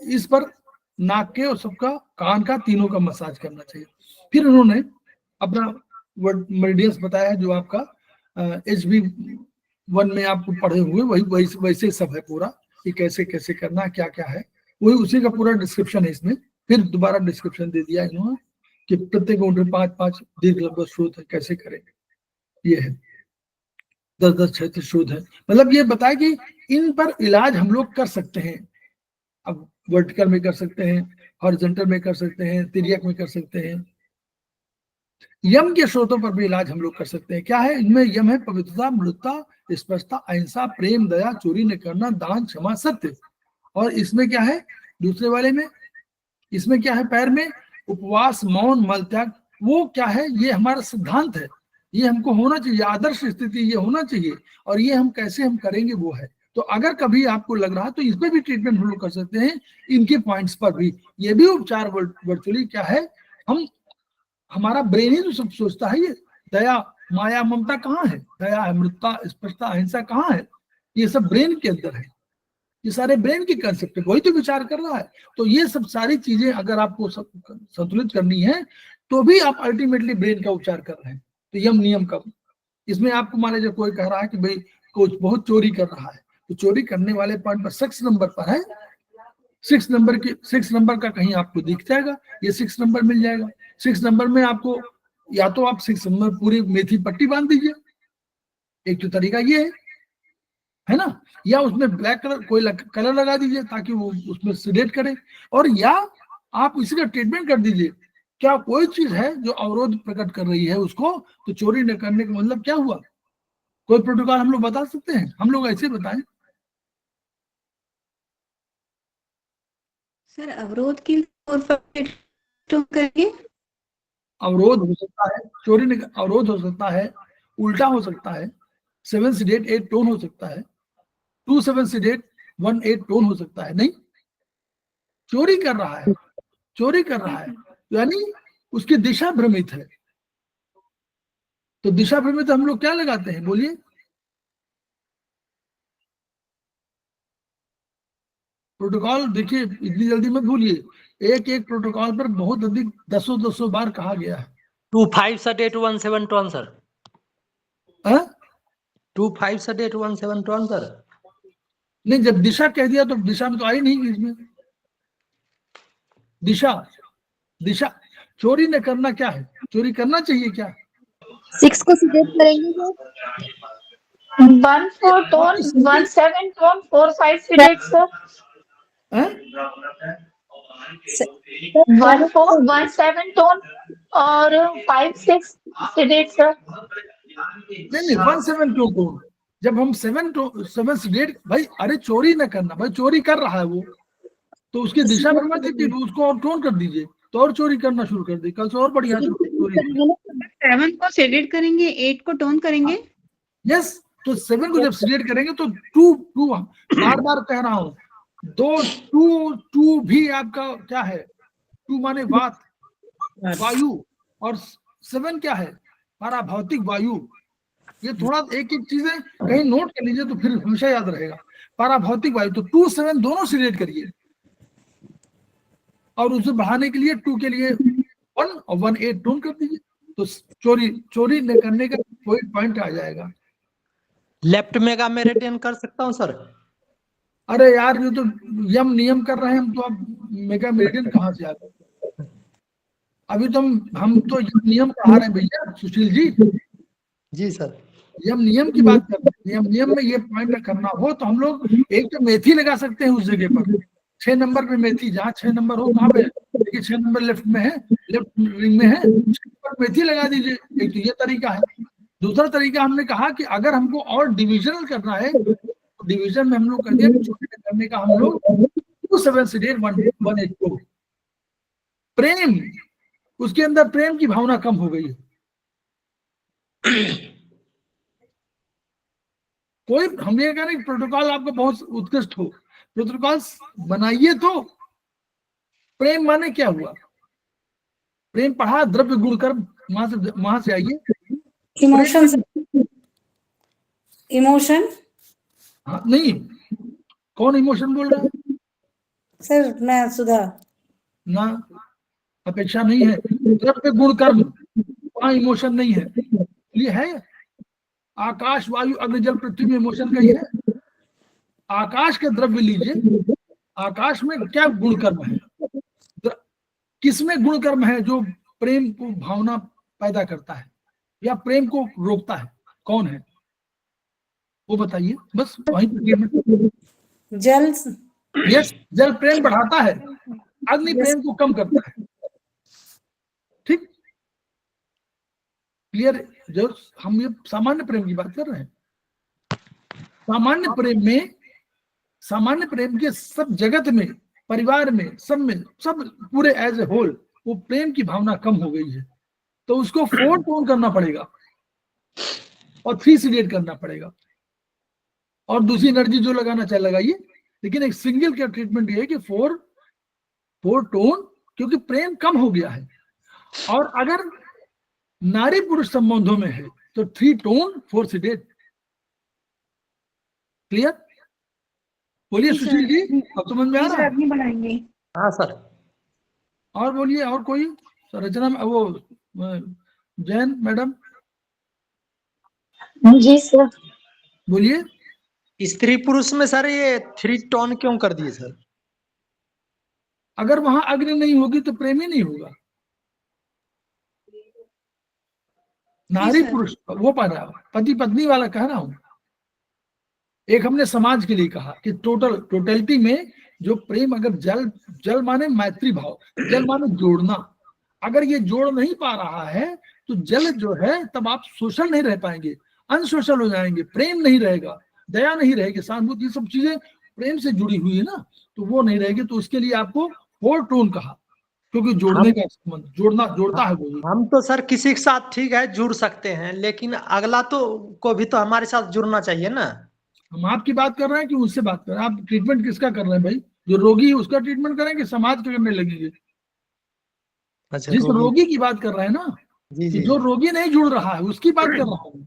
इस पर नाक के और सबका, कान का, तीनों का मसाज करना चाहिए। फिर उन्होंने अपना मेरिडियंस बताया है, जो आपका HB1 में आपको पढ़े हुए वही वैसे सब है पूरा, कि कैसे कैसे करना, क्या क्या है, वही उसी का पूरा डिस्क्रिप्शन है इसमें। फिर दोबारा डिस्क्रिप्शन दे दिया इन्होंने कि प्रत्येक उंगली 5-5 दीर्घ लंबा स्रोत है, कैसे करेंगे। ये है 10-10 क्षेत्र स्रोत है, मतलब ये बताया कि इन पर इलाज हम लोग कर सकते हैं। अब वर्टिकल में कर सकते हैं, हॉरिजॉन्टल में कर सकते हैं, तिर्यक में कर सकते हैं। यम के स्रोतों पर भी इलाज हम लोग कर सकते हैं। क्या है इनमें? यम है पवित्रता, मृदुता, स्पष्टता, अहिंसा, प्रेम, दया, चोरी न करना, दान, क्षमा, सत्य। और इसमें क्या है दूसरे वाले में? इसमें क्या है पैर में? उपवास, मौन, मल त्याग। वो क्या है? ये हमारा सिद्धांत है, ये हमको होना चाहिए, आदर्श स्थिति ये होना चाहिए, और ये हम कैसे हम करेंगे वो है। तो अगर कभी आपको लग रहा है तो इस पर भी ट्रीटमेंट हम लोग कर सकते हैं, इनके पॉइंट्स पर भी। ये भी उपचार वर्चुअली क्या है, हम हमारा ब्रेन ही तो सब सोचता है। ये दया, माया, ममता कहाँ है? दया है, मृदुता, स्पष्टता, अहिंसा कहाँ है? ये सब ब्रेन के अंदर है, ये सारे ब्रेन के कंसेप्ट है, वही तो विचार कर रहा है। तो ये सब सारी चीजें अगर आपको संतुलित करनी है तो भी आप अल्टीमेटली ब्रेन का उपचार कर रहे हैं। तो यम नियम का इसमें आपको मान लीजिए कोई कह रहा है कि भाई कोई बहुत चोरी कर रहा है, तो चोरी करने वाले पॉइंट पर 6 नंबर पर है, 6 नंबर का कहीं आपको दिख जाएगा, ये 6 नंबर मिल जाएगा। 6 नंबर में आपको या तो आप 6 नंबर पूरी मेथी पट्टी बांध दीजिए, एक तो तरीका ये है ना, या उसमें ब्लैक कलर कोई कलर लगा दीजिए ताकि वो उसमें सिडेट करे, और या आप इसी का ट्रीटमेंट कर दीजिए। क्या कोई चीज है जो अवरोध प्रकट कर रही है उसको, तो चोरी न करने का मतलब क्या हुआ? कोई प्रोटोकॉल हम लोग बता सकते हैं? हम लोग ऐसे बताएं। सर अवरोध के लिए 4-5 टोन करेंगे। अवरोध हो सकता है, चोरी अवरोध हो सकता है, उल्टा हो सकता है, 7 सीडेट 8 टोन हो सकता है, 2 7 सीडेट 1 8 टोन हो सकता है। नहीं, चोरी कर रहा है, चोरी कर रहा है यानी उसकी दिशा भ्रमित है। तो दिशा भ्रमित हम लोग क्या लगाते हैं, बोलिए? प्रोटोकॉल देखिए, इतनी जल्दी मत भूलिए, एक एक प्रोटोकॉल पर बहुत अधिक 10 बार कहा गया है। 25 सडेट 17 टन सर। 25 सडेट 17 टन सर। नहीं, जब दिशा कह दिया तो दिशा में तो आई नहीं इसमें। दिशा, दिशा चोरी ने करना क्या है, चोरी करना चाहिए क्या? 6 को सिलेक्ट करेंगे sir. 1 4 tone, 1 7 tone, 4 5 select sir. 1 4 1 7 tone और 5 6 सिलेक्ट सर। नहीं 1 7 टोन को जब हम 7 सीडेट, भाई अरे चोरी न करना, भाई चोरी कर रहा है वो, तो उसकी दिशा भ्रमित है कि उसको और टोन कर दीजिए तो और चोरी करना शुरू कर दी, कल से और बढ़िया चोरी। 7 को सिलेक्ट करेंगे, 8 को टोन करेंगे। यस, तो 7 को जब सिलेक्ट करेंगे तो 2 बार बार कह रहा हूं, 2 भी आपका क्या है, 2 माने वात, वायु, और 7 क्या है, पाराभौतिक वायु। ये थोड़ा एक एक चीजें कहीं नोट कर लीजिए तो फिर हमेशा याद रहेगा। पाराभौतिक वायु, तो 2 7 दोनों सिलेक्ट करिए और उसे बढ़ाने के लिए 2 के लिए 1 और 1 8 टोन कर दीजिए, तो चोरी न करने का कोई पॉइंट आ जाएगा। लेफ्ट मेगा मेरिडियन कर सकता हूं सर? अरे यार, ये तो यम नियम कर रहे हैं हम, तो अब मेगा मेरिडियन कहाँ से आ गए? अभी तो हम तो यम नियम पढ़ा रहे हैं भैया सुशील जी। जी सर। यम नियम की बात कर रहे हैं। यम नियम में ये पॉइंट करना हो तो हम लोग एक तो मेथी लगा सकते हैं उस जगह पर, 6 नंबर पे मेथी, जहाँ 6 नंबर हो कहाँ पे, देखिए 6 नंबर लेफ्ट में है, लेफ्ट रिंग में है, 6 पर मेथी लगा दीजिए। एक तो ये तरीका है। दूसरा तरीका हमने कहा कि अगर हमको और डिविजनल करना है तो डिवीजन में हम लोग कर दिया, छोटे करने का हम लोग 2 7 सीडेट 1 8 2। प्रेम, उसके अंदर प्रेम की भावना कम हो गई है। कोई हम ये कह रहे हैं प्रोटोकॉल आपका बहुत उत्कृष्ट हो, प्रोटोकॉल बनाइए तो प्रेम माने क्या हुआ? प्रेम पढ़ा, द्रव्य गुण कर्म, वहां से आइए। Emotion, emotion. हाँ, नहीं, कौन इमोशन बोल रहा है? सर मैं सुधा। ना, अपेक्षा नहीं है, द्रव्य गुण कर्म, वहां इमोशन नहीं है। ये है आकाश वायु अग्नि जल पृथ्वी में इमोशन का ही है। आकाश का द्रव्य लीजिए, आकाश में क्या गुण कर्म है, किसमें गुण कर्म है जो प्रेम को भावना पैदा करता है या प्रेम को रोकता है, कौन है वो बताइए, बस वहीं। जल। यस, जल प्रेम बढ़ाता है, अग्नि प्रेम को कम करता है। ठीक, क्लियर? जो हम ये सामान्य प्रेम की बात कर रहे हैं, सामान्य प्रेम में, सामान्य प्रेम के सब जगत में, परिवार में, सब में, सब पूरे एज ए होल वो प्रेम की भावना कम हो गई है, तो उसको 4 टोन करना पड़ेगा और 3 सीडेट करना पड़ेगा, और दूसरी एनर्जी जो लगाना चाहे लगाइए, लेकिन एक सिंगल का ट्रीटमेंट ये है कि 4 टोन, क्योंकि प्रेम कम हो गया है। और अगर नारी पुरुष संबंधों में है तो 3 टोन 4 सीडेट। क्लियर? बोलिए सुशील जी, अब समझ में आ रहा है? बढ़ाएंगे। हाँ सर। और बोलिए, और कोई? रचना, वो जैन मैडम जी सर। बोलिए। स्त्री पुरुष में सर ये 3 टोन क्यों कर दिए सर? अगर वहां अग्नि नहीं होगी तो प्रेम ही नहीं होगा। नारी पुरुष वो पढ़ रहा, पति पत्नी वाला कह रहा हूं। एक हमने समाज के लिए कहा कि टोटलिटी में जो प्रेम, अगर जल माने मैत्री भाव, जल माने जोड़ना, अगर ये जोड़ नहीं पा रहा है तो जल जो है, तब आप सोशल नहीं रह पाएंगे, अनसोशल हो जाएंगे, प्रेम नहीं रहेगा, दया नहीं रहेगी, सहानुभूति, ये सब चीजें प्रेम से जुड़ी हुई है ना, तो वो नहीं रहेगी। तो उसके लिए आपको 4 टोन कहा क्योंकि जोड़ने का संबंध, जोड़ता है वो। हम तो सर किसी के साथ ठीक है जुड़ सकते हैं, लेकिन अगला तो को भी तो हमारे साथ जुड़ना चाहिए ना। हम आपकी बात कर रहे हैं कि उससे बात कर रहे हैं? आप ट्रीटमेंट किसका कर रहे हैं भाई? जो रोगी है उसका ट्रीटमेंट करेंगे, समाज का करने लगेंगे? अच्छा, जिस रोगी की बात कर रहे हैं ना, जी कि जी जो रोगी नहीं जुड़ रहा है उसकी बात कर रहा हूँ।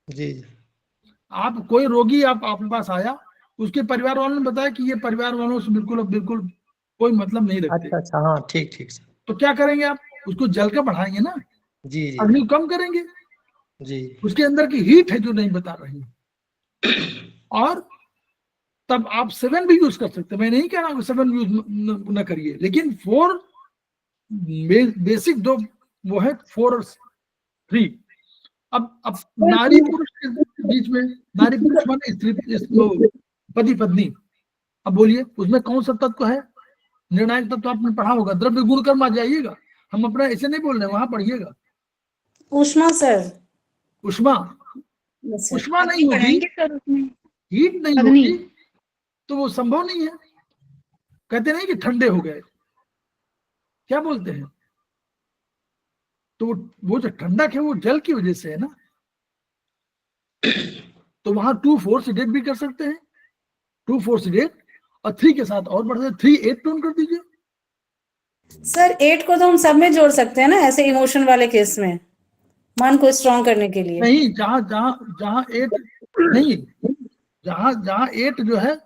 जी जी। आप कोई रोगी आपके पास आया, उसके परिवार वालों ने बताया कि ये परिवार वालों से बिल्कुल कोई मतलब नहीं रखते, अच्छा अच्छा, हाँ ठीक ठीक सर। तो क्या करेंगे आप? उसको जल कर बढ़ाएंगे ना, जी जी अग्नि कम करेंगे। जी। उसके अंदर की हीट है जो नहीं बता रही है। और तब आप 7 भी यूज कर सकते हैं, मैं नहीं कह रहा हूँ 7 यूज न करिए, लेकिन 4 बेसिक दो वो है, 4 और 3। अब नारी पुरुष के बीच में, नारी पुरुष माने स्त्री पति पत्नी, अब बोलिए उसमें कौन सा तत्व है निर्णायक तत्व? आपने पढ़ा होगा, द्रव्य गुण कर्म आ जाइएगा, हम अपना ऐसे नहीं बोल रहे, वहां पढ़िएगा। उष्मा सर। उष्मा, यस सर। उष्मा नहीं अग्नि होगी, बढ़ाएंगे सर उसमें। हीट नहीं अग्नि। होगी तो वो संभव नहीं है। कहते नहीं कि ठंडे हो गए, क्या बोलते हैं? तो वो जो ठंडक है वो जल की वजह से है ना। तो वहां 2 4 सीडेट भी कर सकते हैं, 2 4 सीडेट, और 3 के साथ और बढ़ जाए, 3 8 टोन कर दीजिए। सर 8 को तो हम सब में जोड़ सकते हैं ना, ऐसे इमोशन वाले केस में, मन को स्ट्रॉन्ग करने के लिए। नहीं, जहां जहां जहां 8 नहीं, जहां जहां 8 जो है,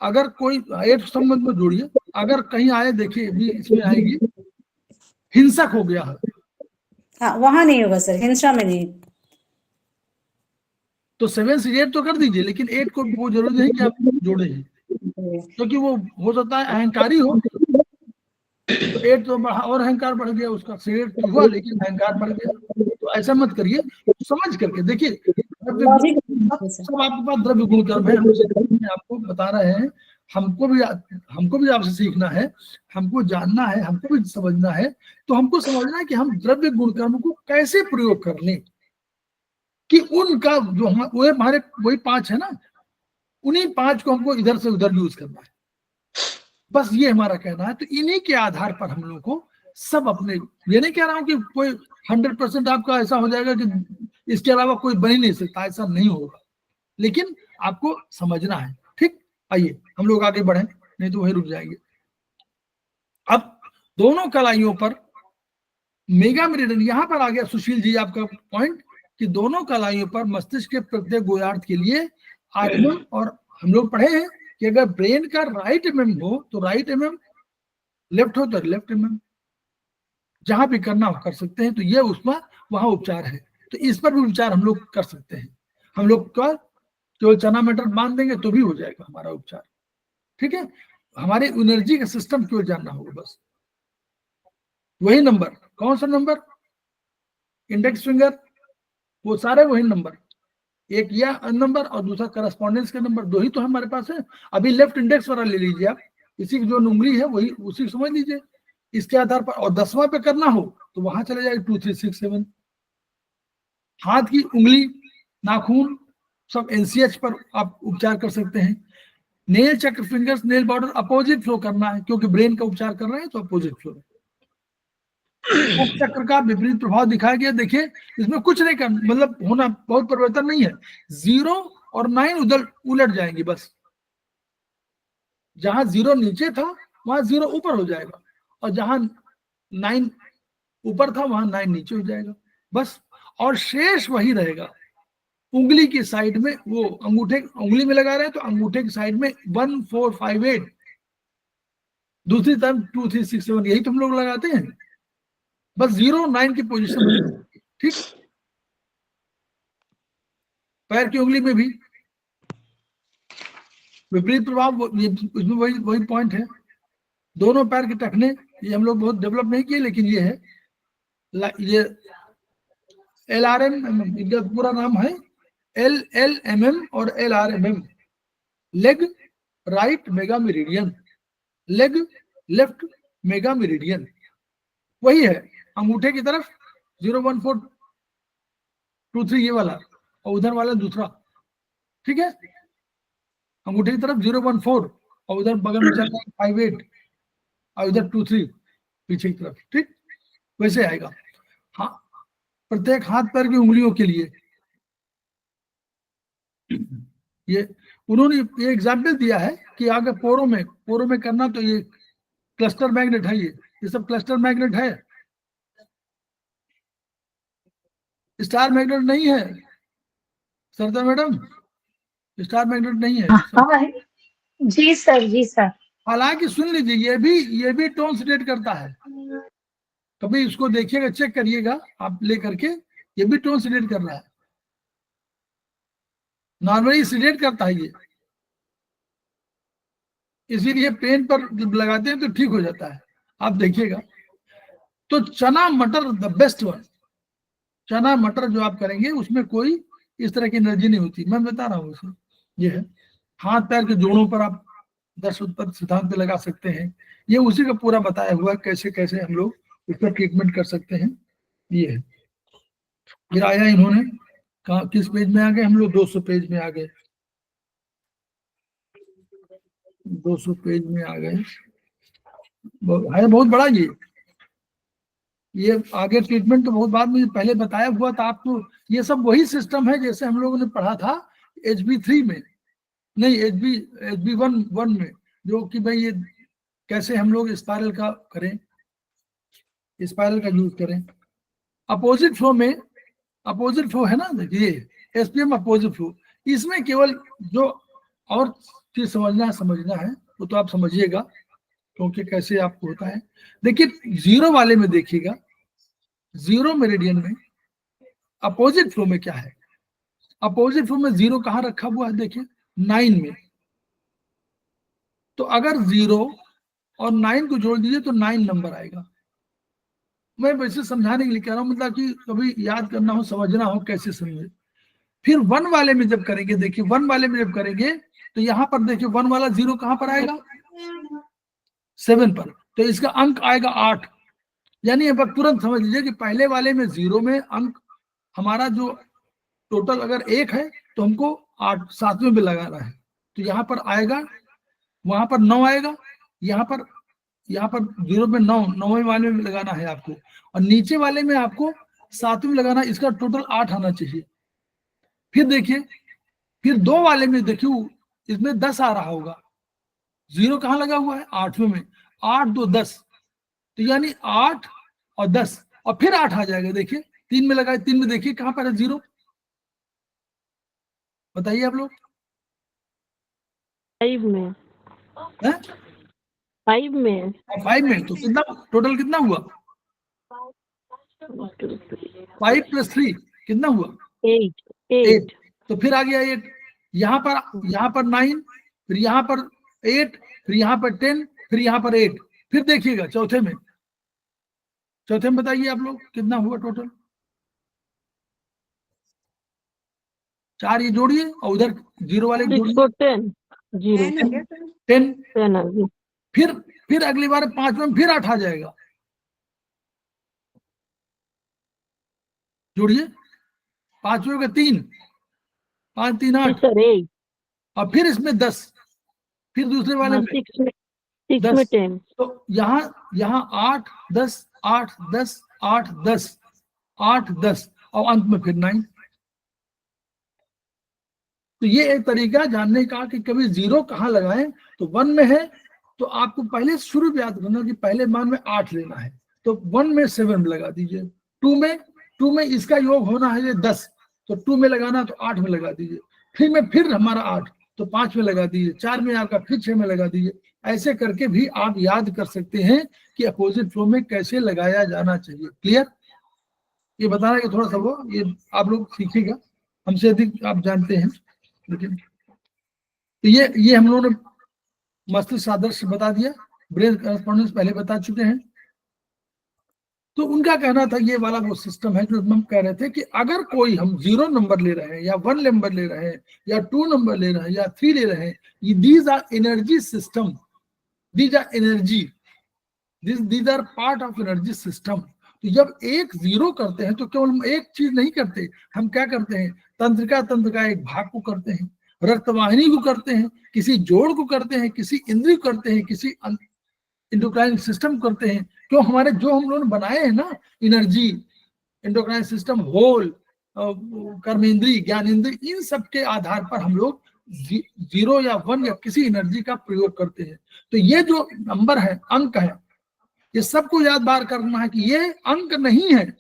अगर कोई 8 संबंध में जोड़िए, अगर कहीं आए, देखिए भी इसमें आएगी हिंसक हो गया है, हाँ वहां नहीं होगा सर, हिंसा में नहीं। तो 7 से 8 तो कर दीजिए, लेकिन 8 को वो जरूरी नहीं कि आप जोड़े हैं, क्योंकि वो हो सकता है अहंकारी हो, तो 8 तो बढ़ा और अहंकार बढ़ गया उसका, 8 तो हुआ लेकिन अहंकार बढ़ गया। तो ऐसा मत करिए, समझ करके देखिए। लॉजिक। सब आपके पास द्रव्य गुण कर्म है, हम आपको बता रहे हैं, हमको भी आपसे सीखना है, हमको जानना है, हमको भी समझना है। तो हमको समझना है कि हम द्रव्य गुण कर्म को कैसे प्रयोग कर लें, कि उनका जो वो हमारे वही 5 है ना, उन्हीं 5 को हमको इधर से उधर यूज करना है, बस ये हमारा कहना है। तो इन्हीं के आधार पर हम लोग को सब अपने, ये नहीं कह रहा हूं कि कोई 100% आपका ऐसा हो जाएगा कि इसके अलावा कोई बन ही नहीं सकता, ऐसा नहीं होगा, लेकिन आपको समझना है। ठीक, आइए हम लोग आगे बढ़े, नहीं तो वही रुक जाएंगे। अब दोनों कलाइयों पर मेगा मेरिडियन, यहां पर आ गया सुशील जी आपका पॉइंट, कि दोनों कलाइयों पर मस्तिष्क के प्रत्येक गोयार्थ के लिए आरएमएम, और हम लोग पढ़े हैं कि अगर ब्रेन का राइट एमएम हो तो राइट एमएम, लेफ्ट हो तो लेफ्ट एमएम, जहां भी करना हो कर सकते हैं। तो ये उसमें वहां उपचार है, तो इस पर भी उपचार हम लोग कर सकते हैं। हम लोग का केवल चना मटर बांध देंगे तो भी हो जाएगा हमारा उपचार। ठीक है, हमारे एनर्जी का सिस्टम केवल जानना होगा बस। वही नंबर, कौन सा नंबर? इंडेक्स फिंगर, वो सारे वही नंबर, एक यह नंबर और दूसरा करस्पॉन्डेंस का नंबर, दो ही तो हमारे पास है। अभी लेफ्ट इंडेक्स वाला ले लीजिए आप, इसी की जो उंगली है वही उसी समझ लीजिए, इसके आधार पर। और 10वां पे करना हो तो वहां चले जाए 2 3 6 7। हाथ की उंगली, नाखून, सब एनसीएच पर आप उपचार कर सकते हैं। नेल चक्र, fingers, nail border opposite flow करना है, क्योंकि ब्रेन का उपचार कर रहे हैं तो अपोजिट फ्लो। चक्र का विपरीत प्रभाव दिखाया गया, देखिए इसमें कुछ नहीं कर, मतलब होना बहुत परिवर्तन नहीं है, 0 और 9 उधर उलट जाएंगे बस। जहां 0 नीचे था वहां 0 ऊपर हो जाएगा, और जहां 9 ऊपर था वहां 9 नीचे हो जाएगा बस। और शेष वही रहेगा, उंगली की साइड में, वो अंगूठे उंगली में लगा रहे हैं तो अंगूठे की साइड में 1 4 5 8, दूसरी तरफ 2 3 6 7, यही तो हम लोग लगाते हैं बस। 0 9 की पोजीशन। ठीक, पैर की उंगली में भी विपरीत प्रभाव, इसमें वही पॉइंट है। दोनों पैर के टखने, ये हम लोग बहुत डेवलप नहीं किए, लेकिन ये है, ये LRM, इनका पूरा नाम है LLMM और LRMM। Leg right mega meridian, leg left mega meridian, वही है। अंगूठे की तरफ 0 1 4 2 3 ये वाला, और उधर वाला दूसरा। ठीक है, अंगूठे की तरफ 0 1 4 और उधर बगल में चल रहा है 5 8। और इधर 2 3 पीछे की तरफ, ठीक वैसे आएगा। हाँ, प्रत्येक हाथ पैर की उंगलियों के लिए ये उन्होंने ये एग्जाम्पल दिया है कि अगर पोरों में करना तो ये क्लस्टर मैग्नेट है, ये सब क्लस्टर मैग्नेट है, स्टार मैग्नेट नहीं है सरदा मैडम, स्टार मैग्नेट नहीं है। हाँ जी सर, जी सर। हालांकि सुन लीजिए, ये भी टोन सेट करता है, कभी इसको देखिएगा, चेक करिएगा आप लेकर के, ये भी टोन सेट कर रहा है, नॉर्मली सेट करता है ये, इसीलिए पेन पर जब लगाते हैं तो ठीक हो जाता है, आप देखिएगा। तो चना मटर द बेस्ट वन, चना मटर जो आप करेंगे उसमें कोई इस तरह की एनर्जी नहीं होती, मैं बता रहा हूँ उसे। ये है हाथ पैर के जोड़ों पर आप 10 उत्तर सिद्धांत पे लगा सकते हैं, ये उसी का पूरा बताया हुआ है कैसे कैसे हम लोग इसका ट्रीटमेंट कर सकते हैं। ये है, फिर आया इन्होंने कहा किस पेज में आ गए हम लोग, 200 पेज में आ गए, 200 पेज में आ गए, है बहुत बड़ा ये आगे ट्रीटमेंट तो बहुत बाद में पहले बताया हुआ था आपको। ये सब वही सिस्टम है जैसे हम लोगों ने पढ़ा था HB3 में, नहीं HB1 में, जो कि भाई ये कैसे हम लोग स्पाइरल का करें, स्पाइरल का यूज करें। अपोजिट फ्लो है ना, देखिए SPM अपोजिट फ्लो, इसमें केवल जो और चीज समझना है वो तो आप समझिएगा, क्योंकि कैसे आपको होता है। देखिए जीरो वाले में देखिएगा, जीरो मेरिडियन में अपोजिट फ्लो में क्या है, अपोजिट फ्लो में जीरो कहाँ रखा हुआ है, देखिए 9 में। तो अगर 0 और 9 को जोड़ दीजिए तो 9 नंबर आएगा। मैं वैसे समझाने के लिए कह रहा हूँ, मतलब कि कभी याद करना हो, समझना हो कैसे समझे। फिर 1 वाले में जब करेंगे, देखिए 1 वाले में जब करेंगे तो यहाँ पर देखिए 1 वाला 0 कहाँ पर आएगा, 7 पर, तो इसका अंक आएगा 8। यानी अब तुरंत समझ लीजिए कि पहले वाले में 0 में अंक हमारा जो टोटल अगर 1 है तो हमको 8 7वें में लगाना है, तो यहाँ पर आएगा, वहां पर 9 आएगा, यहाँ पर 0 में 9वें वाले में लगाना है आपको, और नीचे वाले में आपको 7वें लगाना, इसका टोटल 8 आना चाहिए। फिर देखिए, फिर 2 वाले में देखिए इसमें 10 आ रहा होगा, 0 कहाँ लगा हुआ है, 8वें में, 8 2 10, तो यानी 8 और 10 और फिर 8 आ जाएगा। देखिए 3 में लगाए, 3 में देखिए कहाँ पर है 0, बताइए आप लोग। 5 में, है 5 में, 5 में, तो कितना टोटल कितना हुआ, 5 + 3 कितना हुआ, 8। तो फिर आ गया 8, यहाँ पर 9, फिर यहाँ पर 8, फिर यहाँ पर 10, फिर यहाँ पर 8, फिर देखिएगा चौथे में बताइए आप लोग कितना हुआ टोटल, 4 ये जोड़िए और उधर 0 वाले जोड़िए, 10। फिर अगली बार 5 में फिर 8 आ जाएगा, जोड़िए 5 में 3, 5 3 8, और फिर इसमें 10, फिर दूसरे वाले में 10, तो यहाँ 8 10 8 10 8 10 8 10 और अंत में फिर 9। तो ये एक तरीका जानने का कि कभी 0 कहाँ लगाएं, तो 1 में है तो आपको पहले शुरू में याद करना कि पहले मान में 8 लेना है, तो 1 में 7 लगा दीजिए, 2 में इसका योग होना है 10, तो 2 में लगाना तो 8 में लगा दीजिए, फिर हमारा 8 तो 5 में लगा दीजिए, 4 में आपका फिर 6 में लगा दीजिए। ऐसे करके भी आप याद कर सकते हैं कि अपोजिट फ्लो में कैसे लगाया जाना चाहिए। क्लियर, ये बताना कि थोड़ा सा वो ये आप लोग सीखिएगा, हमसे अधिक आप जानते हैं, लेकिन तो ये हम लोगों ने मस्तिष्क आदर्श बता दिया, ब्रेन करस्पॉन्डेंस पहले बता चुके हैं। तो उनका कहना था ये वाला वो सिस्टम है जो हम कह रहे थे कि अगर कोई हम 0 नंबर ले रहे हैं या 1 नंबर ले रहे हैं या 2 नंबर ले रहे हैं या 3 ले रहे हैं, these are energy system, these are energy, these are part of energy system. तो जब 1 0 करते हैं तो केवल हम एक चीज नहीं करते, हम क्या करते हैं, तंत्र का एक भाग को करते हैं, रक्तवाहिनी को करते हैं, किसी जोड़ को करते हैं, किसी इंद्रिय को करते हैं, किसी इंडोक्राइन सिस्टम करते हैं। क्यों? हमारे जो हम लोगों ने बनाए हैं ना एनर्जी, इंडोक्राइन सिस्टम, होल, कर्मेंद्री, ज्ञानेंद्री, इन सब के आधार पर हम लोग 0 या 1 या किसी एनर्जी का प्रयोग करते हैं। तो ये जो नंबर है, अंक है, ये सबको याद बार करना है कि ये अंक नहीं है,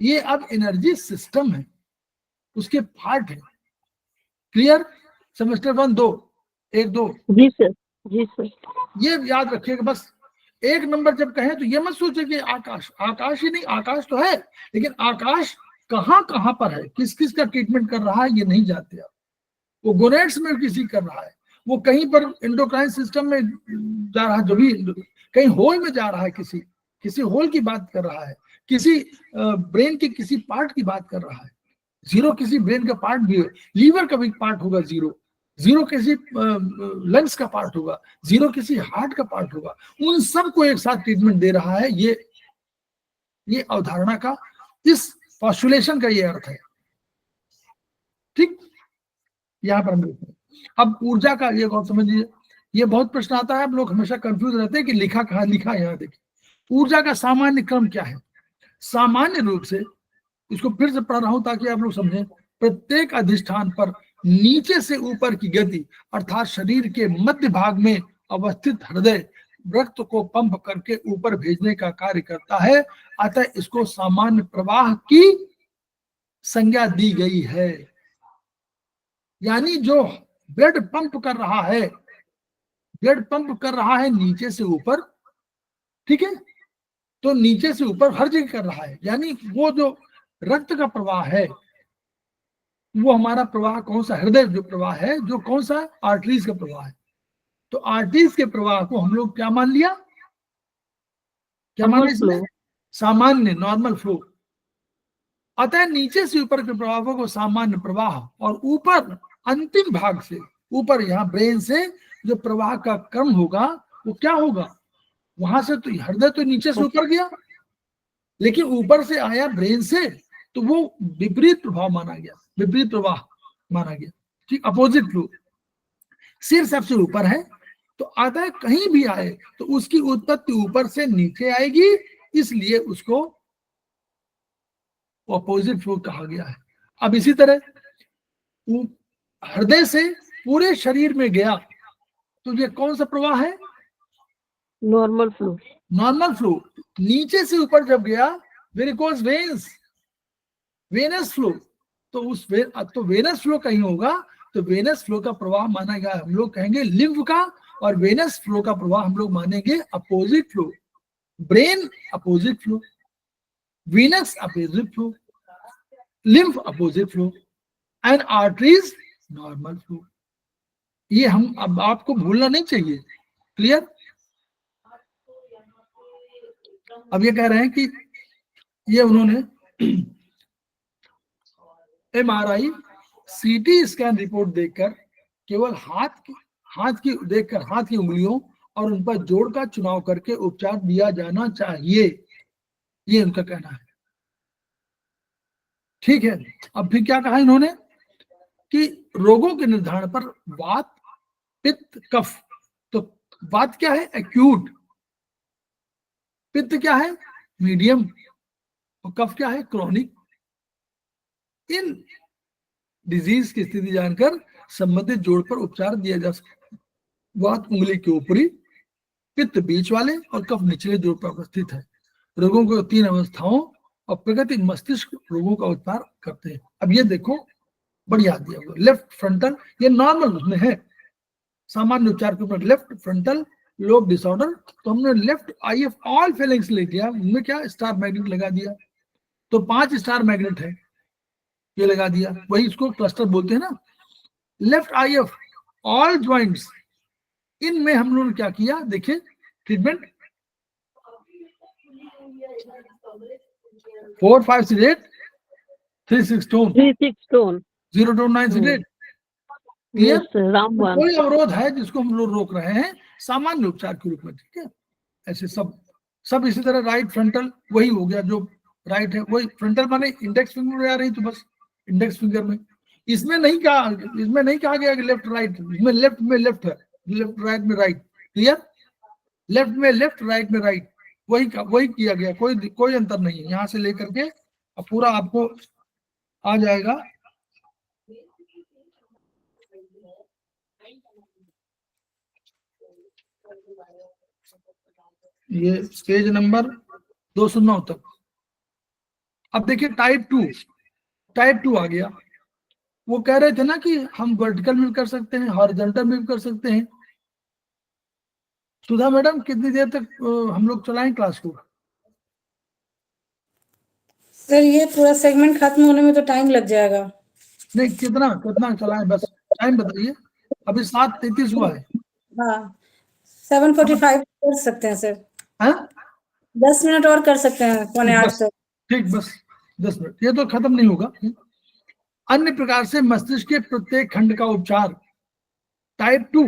ये अब एनर्जी सिस्टम है, उसके पार्ट है। क्लियर? सेमेस्टर 1 2 1 2 जी सर, जी सर। ये याद रखिएगा। बस एक नंबर जब कहें तो ये मत सोचे कि आकाश, आकाश ही नहीं, आकाश तो है, लेकिन आकाश कहाँ कहाँ पर है, किस किस का ट्रीटमेंट कर रहा है, ये नहीं जानते आप। वो गोनेट्स में किसी कर रहा है, वो कहीं पर एंडोक्राइन सिस्टम में जा रहा है, जो भी कहीं होल में जा रहा है, किसी होल की बात कर रहा है, किसी ब्रेन के किसी पार्ट की बात कर रहा है। 0 किसी ब्रेन का पार्ट भी है, लीवर का भी पार्ट होगा 0 किसी लंग्स का पार्ट होगा, 0 किसी हार्ट का पार्ट होगा। उन सबको एक साथ ट्रीटमेंट दे रहा है। ये अवधारणा का, इस पॉस्टुलेशन का ये अर्थ है। ठीक, यहाँ पर हम देखते हैं। अब ऊर्जा का ये और समझ लीजिए, ये बहुत प्रश्न आता है, आप लोग हमेशा कंफ्यूज रहते हैं कि लिखा कहाँ, लिखा यहाँ देखिए। ऊर्जा का सामान्य क्रम क्या है? सामान्य रूप से, इसको फिर से पढ़ रहा हूं ताकि आप लोग समझें, प्रत्येक अधिष्ठान पर नीचे से ऊपर की गति, अर्थात शरीर के मध्य भाग में अवस्थित हृदय रक्त को पंप करके ऊपर भेजने का कार्य करता है। अतः इसको सामान्य प्रवाह की संज्ञा दी गई है। यानी जो ब्लड पंप कर रहा है, ब्लड पंप कर रहा है नीचे से ऊपर, ठीक है, तो नीचे से ऊपर हर जगह कर रहा है। यानी वो जो रक्त का प्रवाह है, वो हमारा प्रवाह कौन सा, हृदय जो प्रवाह है, जो कौन सा, आर्टरीज का प्रवाह है। तो आर्टरीज के प्रवाह को हम लोग क्या मान लिया, क्या मान लिया? सामान्य, नॉर्मल फ्लो। अतः नीचे से ऊपर के प्रवाहों को सामान्य प्रवाह, और ऊपर अंतिम भाग से ऊपर, यहाँ ब्रेन से जो प्रवाह का क्रम होगा वो क्या होगा, वहां से तो हृदय तो नीचे से ऊपर गया, लेकिन ऊपर से आया ब्रेन से, तो वो विपरीत प्रभाव माना गया, विपरीत प्रवाह माना गया। ठीक, अपोजिट फ्लो। सिर सबसे ऊपर है, तो आता है कहीं भी आए तो उसकी उत्पत्ति ऊपर से नीचे आएगी, इसलिए उसको अपोजिट फ्लो कहा गया है। अब इसी तरह हृदय से पूरे शरीर में गया, तो ये कौन सा प्रवाह है? Normal flow. Normal flow. नीचे से ऊपर जब गया, वेरिकोज वेन्स, वेनस फ्लो, तो उस तो वेनस फ्लो कहीं होगा, तो वेनस फ्लो का प्रवाह माना गया, हम लोग कहेंगे लिम्फ का, और वेनस फ्लो का प्रवाह हम लोग मानेंगे opposite flow. Brain opposite flow, venous opposite flow, lymph opposite flow, and arteries normal flow. ये हम अब आपको भूलना नहीं चाहिए। क्लियर? अब ये कह रहे हैं कि ये उन्होंने MRI CT स्कैन रिपोर्ट देखकर केवल हाथ की उंगलियों और उन पर जोड़ का चुनाव करके उपचार दिया जाना चाहिए, ये उनका कहना है। ठीक है, अब फिर क्या कहा इन्होंने कि रोगों के निर्धारण पर वात, पित्त, कफ। तो वात क्या है? एक्यूट। पित्त क्या है? मीडियम। और कफ क्या है? क्रॉनिक। इन डिजीज की स्थिति जानकर संबंधित जोड़ पर उपचार दिया जा सकता है। वात उंगली के ऊपरी, पित्त बीच वाले और कफ निचले जोड़ पर अवस्थित है। रोगों को 3 अवस्थाओं और प्रगति मस्तिष्क रोगों का उपचार करते हैं। अब ये देखो, बढ़िया दिया हुआ लेफ्ट फ्रंटल, ये नॉर्मल उसमें है, सामान्य उपचार के ऊपर लेफ्ट फ्रंटल लोब डिसऑर्डर। तो हमने लेफ्ट IF ऑल फेलिंग्स ले लिया, उनमें क्या स्टार मैग्नेट लगा दिया, तो 5 स्टार मैग्नेट है, ये लगा दिया, वही इसको क्लस्टर बोलते हैं ना। लेफ्ट IF ऑल ज्वाइंट्स, इनमें हम लोगों ने क्या किया, देखिए ट्रीटमेंट 4 5 6 8 3 6 स्टोन 0 2 9 6 8। क्लियर? कोई अवरोध है जिसको हम लोग रोक रहे हैं सामान्य उपचार के रूप में। ठीक है, ऐसे सब इसी तरह राइट फ्रंटल वही हो गया, जो राइट है वही फ्रंटल, माने इंडेक्स फिंगर में आ रही, तो बस इंडेक्स फिंगर में। इसमें नहीं कहा गया कि लेफ्ट राइट, इसमें लेफ्ट में लेफ्ट है, लेफ्ट राइट में राइट। क्लियर? लेफ्ट में लेफ्ट, राइट में राइट, वही किया गया, कोई अंतर नहीं है। यहाँ से लेकर के अब पूरा आपको आ जाएगा। ये पेज नंबर 209 तक। अब देखिए टाइप टू आ गया। वो कह रहे थे ना कि हम वर्टिकल में भी कर सकते हैं, हॉरिजॉन्टल में भी कर सकते हैं। सुधा मैडम कितनी देर तक हम लोग चलाएं क्लास को? सर ये पूरा सेगमेंट खत्म होने में तो टाइम लग जाएगा। नहीं, कितना चलाएं, बस टाइम बताइए। अभी 7:33 हुआ है। हाँ 7:45 कर सकते हैं सर। हाँ 10 मिनट और कर सकते हैं, 7:45 तक। ठीक, बस 10 मिनट, ये तो खत्म नहीं होगा। अन्य प्रकार से मस्तिष्क के प्रत्येक खंड का उपचार। टाइप 2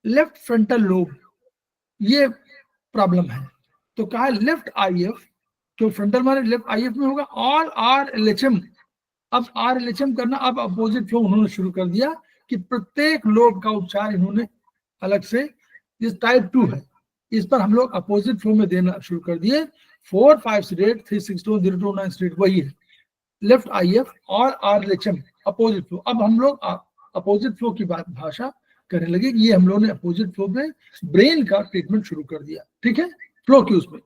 लेफ्ट फ्रंटल लोब, ये प्रॉब्लम है। तो कहा लेफ्ट आईएफ, तो फ्रंटल माने लेफ्ट आईएफ में होगा। ऑल आरएलएचएम, अब आरएलएचएम करना, अब अपोजिट फ्लो उन्होंने शुरू कर दिया कि प्रत्येक लोब का उपचार इन्होंने अलग से, इस टाइप 2 है, इस पर हम लोग अपोजिट फ्लो में देना शुरू कर दिए। 4, 5 सीडेट, 3, 6, 2, 0, 2, 9 सीडेट, वही है लेफ्ट आईएफ और आरएलएचएम अपोजिट फ्लो। अब हम लोग अपोजिट फ्लो की बात भाषा करने लगे। ये हम लोगों ने अपोजिट फ्लो में ब्रेन का ट्रीटमेंट शुरू कर दिया, ठीक है, फ्लो की उसमें।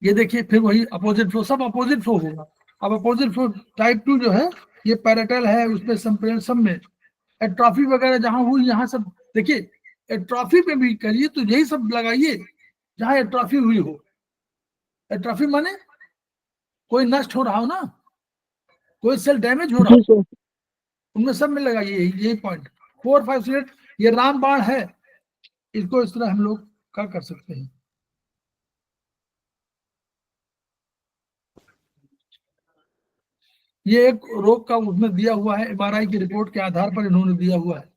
ये देखिए फिर वही अपोजिट फ्लो, सब अपोजिट फ्लो होगा। अब अपोजिट फ्लो टाइप 2 जो है, ये पैरेटल है, उसमें संप्रेरण सब में एट्रॉफी वगैरह जहां हुई, यहाँ सब देखिए। एट्रॉफी में भी करिए तो यही सब लगाइए जहां एट्रॉफी हुई हो। एट्रॉफी माने कोई नष्ट हो रहा हो ना, कोई सेल डैमेज हो रहा हो, उनमें सब में लगाइए यही पॉइंट। 4, 5 सीडेट, ये रामबाण है, इसको इस तरह हम लोग क्या कर सकते हैं। ये एक रोग का उसमें दिया हुआ है, एमआरआई की रिपोर्ट के आधार पर इन्होंने दिया हुआ है।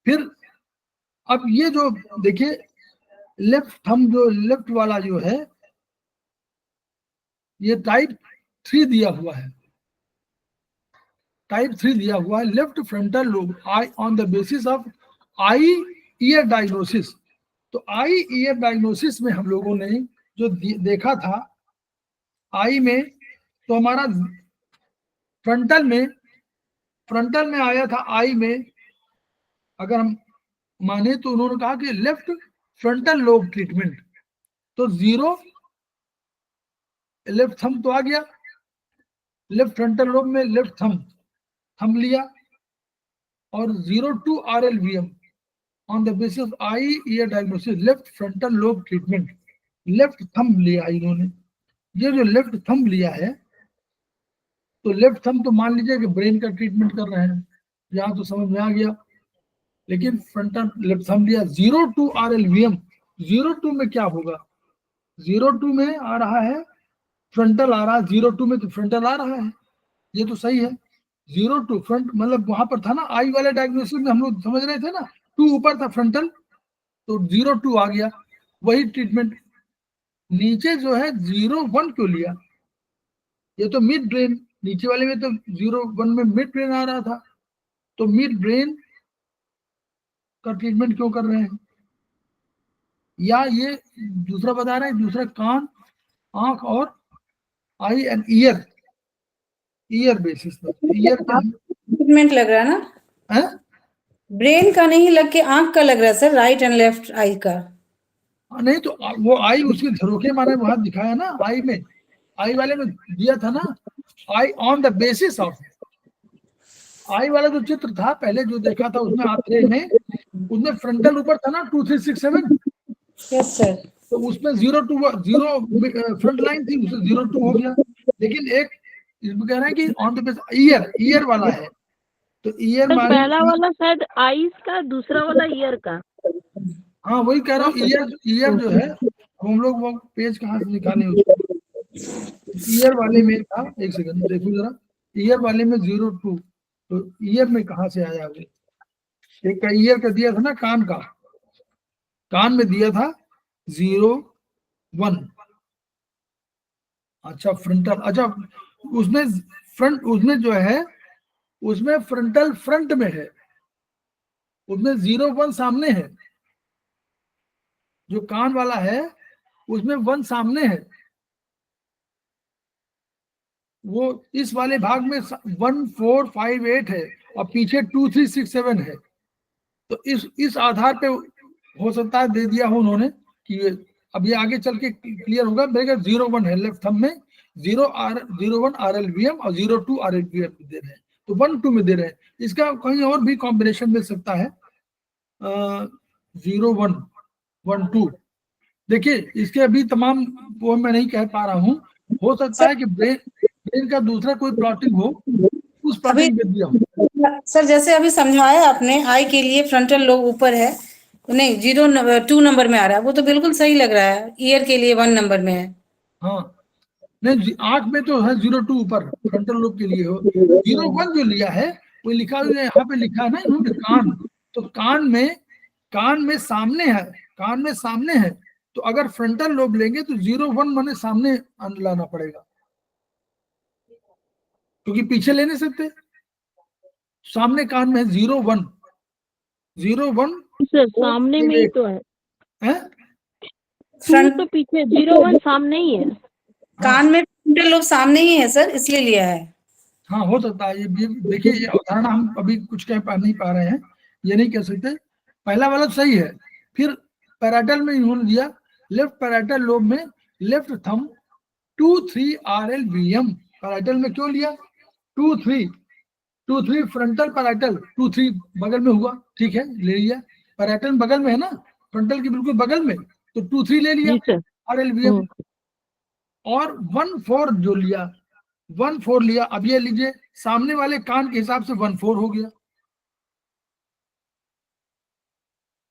फिर अब ये जो देखिए लेफ्ट थंब, जो लेफ्ट वाला जो है, ये टाइप 3 दिया हुआ है। टाइप 3 दिया हुआ है, left frontal lobe I on the basis of eye ear diagnosis. तो आई ईयर डायग्नोसिस में हम लोगों ने जो देखा था आई में, तो हमारा फ्रंटल में आया था आई में। अगर हम माने तो उन्होंने कहा कि लेफ्ट फ्रंटल लोब ट्रीटमेंट, तो 0 लेफ्ट थंब तो आ गया, लेफ्ट फ्रंटल लोब में लेफ्ट थंब लिया, और 0 to RLVM on the basis of eye ear diagnosis, left frontal lobe treatment, left thumb लिया इन्होंने। ये जो लेफ्ट थंब लिया है, तो लेफ्ट थंब तो मान लीजिए कि ब्रेन का ट्रीटमेंट कर रहे हैं, यहाँ तो समझ में आ गया। लेकिन फ्रंटल लेफ्ट थंब लिया 0 to RLVM, 0 में क्या होगा, 0 में आ रहा है फ्रंटल, आ रहा है 0 में, तो फ्रंटल आ रहा है, ये तो सही है। 0 फ्रंट मतलब वहां पर था ना आई वाले डायग्नोसिस में, हम लोग समझ रहे थे ना, 2 ऊपर था फ्रंटल, तो 0 आ गया, वही ट्रीटमेंट। नीचे जो है 0-1 क्यों लिया, ये तो मिड ब्रेन, नीचे वाले में तो 0-1 में मिड ब्रेन आ रहा था, तो मिड ब्रेन का ट्रीटमेंट क्यों कर रहे हैं। या ये दूसरा बता रहे हैं, दूसरा कान, आंख और आई एंड ईयर बेसिस पर, ईयर का ट्रीटमेंट लग रहा है ना, है? ब्रेन का नहीं लग के आंख का लग रहा है सर, राइट एंड लेफ्ट आई का। नहीं तो वो आई उसके झरोखे माने वहां दिखाया ना, आई में, आई वाले में दिया था ना, आई ऑन द बेसिस ऑफ, आई वाला जो चित्र था पहले जो देखा था उसमें आंकड़े में, उसमें फ्रंटल ऊपर था ना 2, 3, 6, 7, यस सर, तो उसमें 0 फ्रंट लाइन थी, उससे 0 हो गया। लेकिन एक इसमें कह रहे हैं कि ऑन द बेसिस ईयर वाला है, तो ईयर तो माने, पहला वाला शायद आईज का, दूसरा वाला ईयर का। हाँ वही कह रहा हूँ, ईयर जो है, हम लोग वो पेज कहाँ से निकाले उसको, ईयर वाले में था, एक सेकंड देखो जरा, ईयर वाले में 0-2, तो ईयर में कहाँ से आया वो, एक ईयर का दिया था ना, कान में दिया था 0-1, अच्छा फ्रंटल, अच्छा उसमें फ्रंट उसमें जो है उसमें फ्रंटल फ्रंट में है, उसमें 0-1 सामने है, जो कान वाला है उसमें 1 सामने है, वो इस वाले भाग में 1 4 5 8 है और पीछे 2 3 6 7 है। तो इस आधार पे हो सकता है दे दिया हो उन्होंने कि अब ये आगे चल के क्लियर होगा। मेरे 0-1 है लेफ्ट थंब में, 0-1 RLVM और 0-2 RLVM दे रहे हैं, तो 1-2 में दे रहे हैं। इसका कहीं और भी कॉम्बिनेशन मिल सकता है, 0-1 1-2। देखिए इसके अभी तमाम वो मैं नहीं कह पा रहा हूँ, हो सकता है कि ब्रेन का दूसरा कोई प्लॉटिंग हो, उस प्लॉटिंग दे दिया हो। सर जैसे अभी समझाया आपने, आई के लिए फ्रंटल लोब ऊपर है, नहीं 2 नंबर में आ रहा है, वो तो बिल्कुल सही लग रहा है। ईयर के लिए 1 नंबर में है। हाँ नहीं, आंख में तो है 0-2 ऊपर फ्रंटल लोब के लिए हो। 0-1 जो लिया है वो लिखा हुआ है, यहाँ पे लिखा है ना इन्होंने कान, तो कान में सामने है, कान में सामने है, तो अगर फ्रंटल लोब लेंगे तो 0-1 माने सामने लाना पड़ेगा, क्योंकि पीछे ले नहीं सकते। सामने कान में 0-1 सर सामने में ही तो है, हैं? फ्रंट तो पीछे 0-1 सामने ही है। कान में फ्रंटल लोब सामने ही है सर, इसलिए लिया है। हाँ हो सकता है। ये देखिए ये अवधारणा हम अभी कुछ नहीं पा रहे हैं, ये नहीं कह सकते। पहला वाला सही है। फिर पैराटल में इन्होंने दिया लेफ्ट पैराटल लोब में लेफ्ट थंब 2-3 RLVM। पैराटल में क्यों लिया 2-3 फ्रंटल पैराटल 2-3 बगल में हुआ, ठीक है ले लिया। पैराटल बगल में है ना, फ्रंटल के बिल्कुल बगल में, तो 2-3 ले लिया RLVM। और 1-4 जो लिया 1-4 लिया। अब ये लीजिए सामने वाले कान के हिसाब से 1-4 हो गया,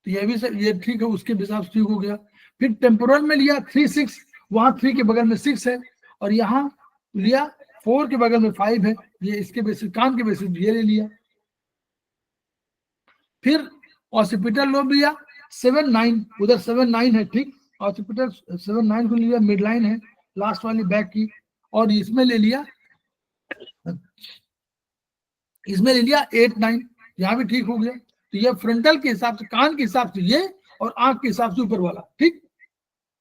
तो ये भी ये ठीक है, उसके हिसाब से ठीक हो गया। फिर टेम्पोरल में लिया 3-6, वहां 3 के बगल में 6 है, और यहाँ लिया 4 के बगल में 5 है, ये इसके बेसिस कान के बेसिस ये ले लिया। फिर ऑसिपिटल लोब लिया 7-9, उधर 7-9 है, ठीक, ऑसिपिटल 7-9 को लिया, मिड लाइन है लास्ट वाली बैक की, और इसमें ले लिया 8-9, यहाँ भी ठीक हो गया। तो ये फ्रंटल के हिसाब से, कान के हिसाब से ये, और आंख के हिसाब से ऊपर वाला, ठीक।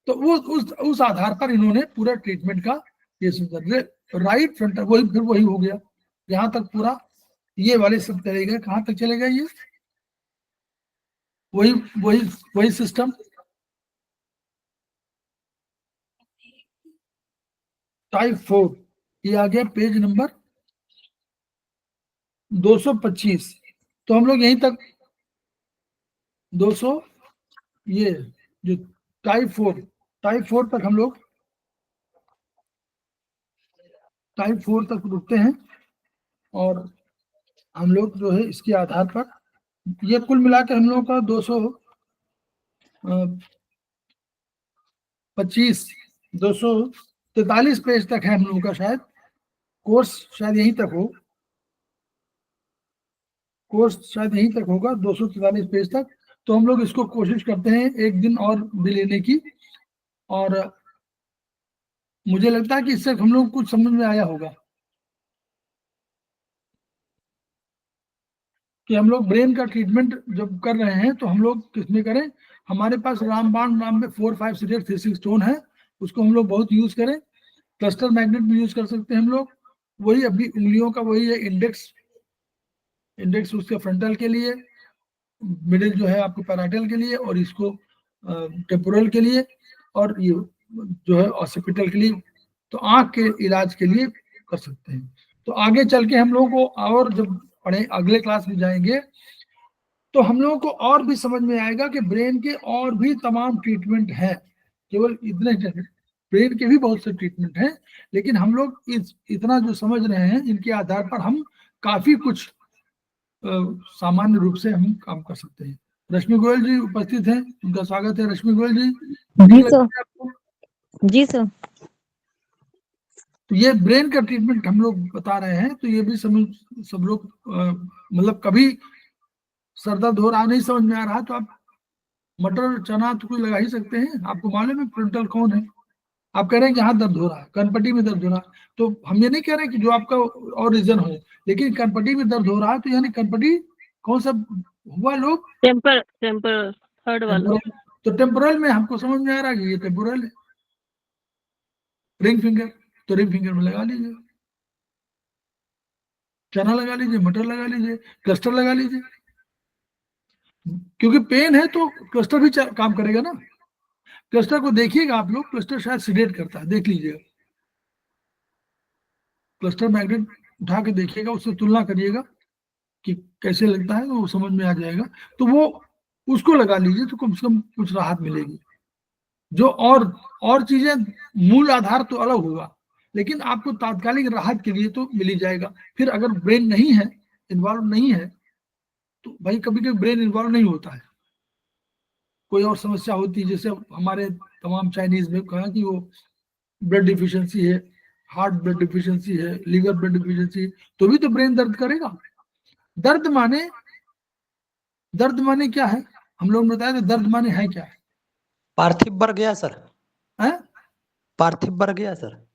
तो वो उस आधार पर इन्होंने पूरा ट्रीटमेंट का ये सुनकर राइट फ्रंटल वही हो गया। यहाँ तक पूरा ये वाले सब चले गए, कहाँ तक चले गए, ये वही सिस्टम। टाइप 4 ये आ गया पेज नंबर 225। तो हम लोग यहीं तक 200 ये जो टाइप 4 तक हम लोग टाइप 4 तक रुकते हैं। और हम लोग जो है इसके आधार पर ये कुल मिला के हम लोग का 243 पेज तक है हम लोगों का, शायद कोर्स शायद यहीं तक हो, कोर्स शायद यहीं तक होगा 243 पेज तक। तो हम लोग इसको कोशिश करते हैं एक दिन और भी लेने की, और मुझे लगता है कि इससे हम लोग कुछ समझ में आया होगा कि हम लोग ब्रेन का ट्रीटमेंट जब कर रहे हैं तो हम लोग किसमें करें। हमारे पास रामबाण नाम में 4 5 6 8 3 स्टोन है, उसको हम लोग बहुत यूज करें। क्लस्टर मैग्नेट भी यूज कर सकते हैं हम लोग, वही अभी उंगलियों का वही है, इंडेक्स उसके फ्रंटल के लिए, मिडिल जो है आपको पैराटल के लिए, और इसको टेम्पोरल के लिए, और ये जो है ऑसिपिटल के लिए। तो आंख के इलाज के लिए कर सकते हैं। तो आगे चल के हम लोगों को, और जब पढ़े अगले क्लास में जाएंगे तो हम लोगों को और भी समझ में आएगा कि ब्रेन के और भी तमाम ट्रीटमेंट हैं, केवल इतने ब्रेन के भी बहुत से ट्रीटमेंट हैं, लेकिन हम लोग इतना जो समझ रहे हैं इनके आधार पर हम काफी कुछ सामान्य रूप से हम काम कर सकते हैं। रश्मि गोयल जी उपस्थित हैं, उनका स्वागत है। रश्मि गोयल जी। जी सर। जी सर। तो ये ब्रेन का ट्रीटमेंट हम लोग बता रहे हैं, तो ये भी सब लोग मतलब कभी सर दर्द हो रहा नहीं समझ में आ रहा तो आप मटर चना तो कोई लगा ही सकते हैं। आपको मालूम है फ्रंटल कौन है, आप कह रहे हैं कि यहाँ दर्द हो रहा है, कनपट्टी में दर्द हो रहा है, तो हम ये नहीं कह रहे कि जो आपका और रीजन हो, लेकिन कनपट्टी में दर्द हो रहा है तो यानी कनपट्टी कौन सा हुआ लोग, टेम्पर टेम्पर थर्ड वाला। टेम्पोरल। तो टेम्पोरल में हमको समझ में आ रहा है कि ये टेम्पोरल है। रिंग फिंगर, तो रिंग फिंगर में लगा लीजिए, चना लगा लीजिए, मटर लगा लीजिए, क्लस्टर लगा लीजिए, क्योंकि पेन है तो क्लस्टर भी काम करेगा ना। क्लस्टर को देखिएगा आप लोग, क्लस्टर शायद सीडेट करता है, देख लीजिएगा, क्लस्टर मैग्नेट उठा के देखिएगा, उससे तुलना करिएगा कि कैसे लगता है, वो समझ में आ जाएगा। तो वो उसको लगा लीजिए तो कम से कम कुछ राहत मिलेगी। जो और चीजें मूल आधार तो अलग होगा, लेकिन आपको तात्कालिक राहत के लिए तो मिल ही जाएगा। फिर अगर ब्रेन नहीं है, इन्वॉल्व नहीं है, तो भाई कभी कभी ब्रेन इन्वॉल्व नहीं होता है, कोई और समस्या होती है, जैसे हमारे तमाम चाइनीज में कहा कि वो ब्लड डिफिशिएंसी है, हार्ट ब्लड डिफिशिएंसी है, लीवर ब्लड डिफिशिएंसी, तो भी तो ब्रेन दर्द करेगा। दर्द माने क्या है, हम लोग ने बताया था, दर्द माने है क्या है? पार्थिव बढ़ गया सर, है? पार्थिव बढ़ गया सर,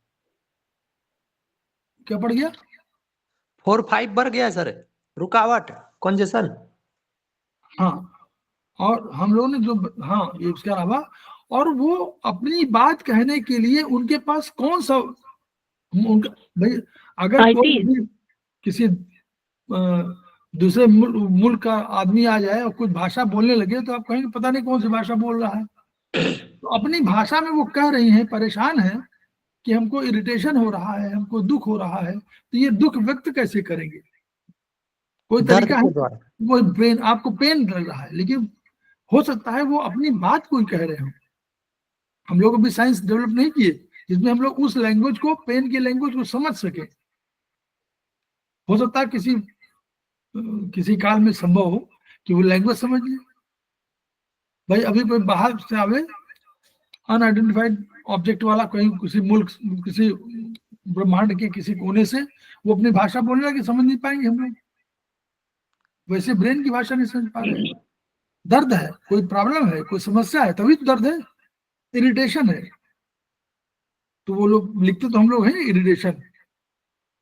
क्या पड़ गया? 4-5 बढ़ गया सर, रुकावट, कंजेशन। हाँ, और हम लोगों ने जो, हाँ ये उसके अलावा, और वो अपनी बात कहने के लिए उनके पास कौन सा उनका, भाई अगर कोई भी किसी दूसरे मुल्क का आदमी आ जाए और कुछ भाषा बोलने लगे तो आप कहेंगे पता नहीं कौन सी भाषा बोल रहा है। तो अपनी भाषा में वो कह रही हैं, परेशान है कि हमको इरिटेशन हो रहा है, हमको दुख हो रहा है, तो ये दुख व्यक्त कैसे करेंगे? कोई तरीका है? वो ब्रेन, आपको पेन लग रहा है, लेकिन हो सकता है वो अपनी बात कोई कह रहे हो। हम लोग अभी साइंस डेवलप नहीं किए जिसमें हम लोग उस लैंग्वेज को, पेन की लैंग्वेज को समझ सके। हो सकता है किसी काल में संभव हो कि वो लैंग्वेज समझ ले। भाई अभी कोई बाहर से आवे, अनआइडेंटिफाइड ऑब्जेक्ट वाला, कहीं किसी मुल्क, किसी ब्रह्मांड के किसी कोने से, वो अपनी भाषा बोलने लगे, समझ नहीं पाएंगे हम लोग। वैसे ब्रेन की भाषा नहीं समझ पा रहे। दर्द है, कोई प्रॉब्लम है, कोई समस्या है, तभी तो दर्द है, इरिटेशन है। तो वो लोग लिखते तो हम लोग हैं इरिटेशन,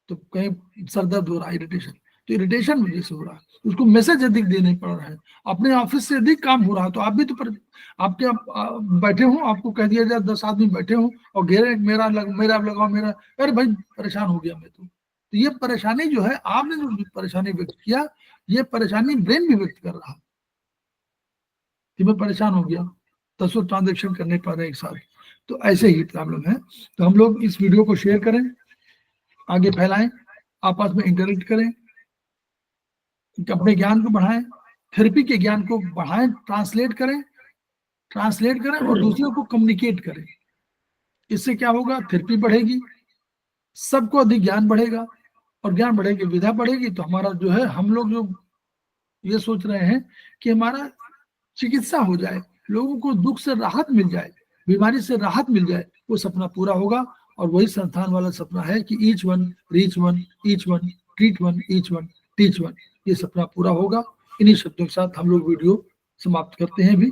तो कहीं सर दर्द हो रहा है, इरिटेशन, तो इरिटेशन वजह से हो रहा है, उसको मैसेज अधिक देने पड़ रहा है, अपने ऑफिस से अधिक काम हो रहा है। तो आप भी तो आपके बैठे हो, आपको कह दिया जाए 10 आदमी बैठे हो और घेरे मेरा लगाओ मेरा, अरे भाई परेशान हो गया मैं तो ये परेशानी जो है, आपने जो परेशानी व्यक्त किया, ये परेशानी ब्रेन भी व्यक्त कर रहा है कि मैं परेशान हो गया, 10 ट्रांजेक्शन करने पा रहे एक साथ। तो ऐसे ही प्रॉब्लम है। तो हम लोग इस वीडियो को शेयर करें, आगे फैलाएं, आपस में इंटरेक्ट करें, अपने ज्ञान को बढ़ाएं, थेरेपी के ज्ञान को बढ़ाएं, ट्रांसलेट करें और दूसरों को कम्युनिकेट करें। इससे क्या होगा? थेरेपी बढ़ेगी, सबको अधिक ज्ञान बढ़ेगा, और ज्ञान बढ़ेगी, विधा बढ़ेगी, तो हमारा जो है, हम लोग जो ये सोच रहे हैं कि हमारा चिकित्सा हो जाए, लोगों को दुख से राहत मिल जाए, बीमारी से राहत मिल जाए, वो सपना पूरा होगा। और वही संस्थान वाला सपना है कि each one reach one, each one treat one, each one teach one, ये सपना पूरा होगा। इन्हीं शब्दों के साथ हम लोग वीडियो समाप्त करते हैं भी।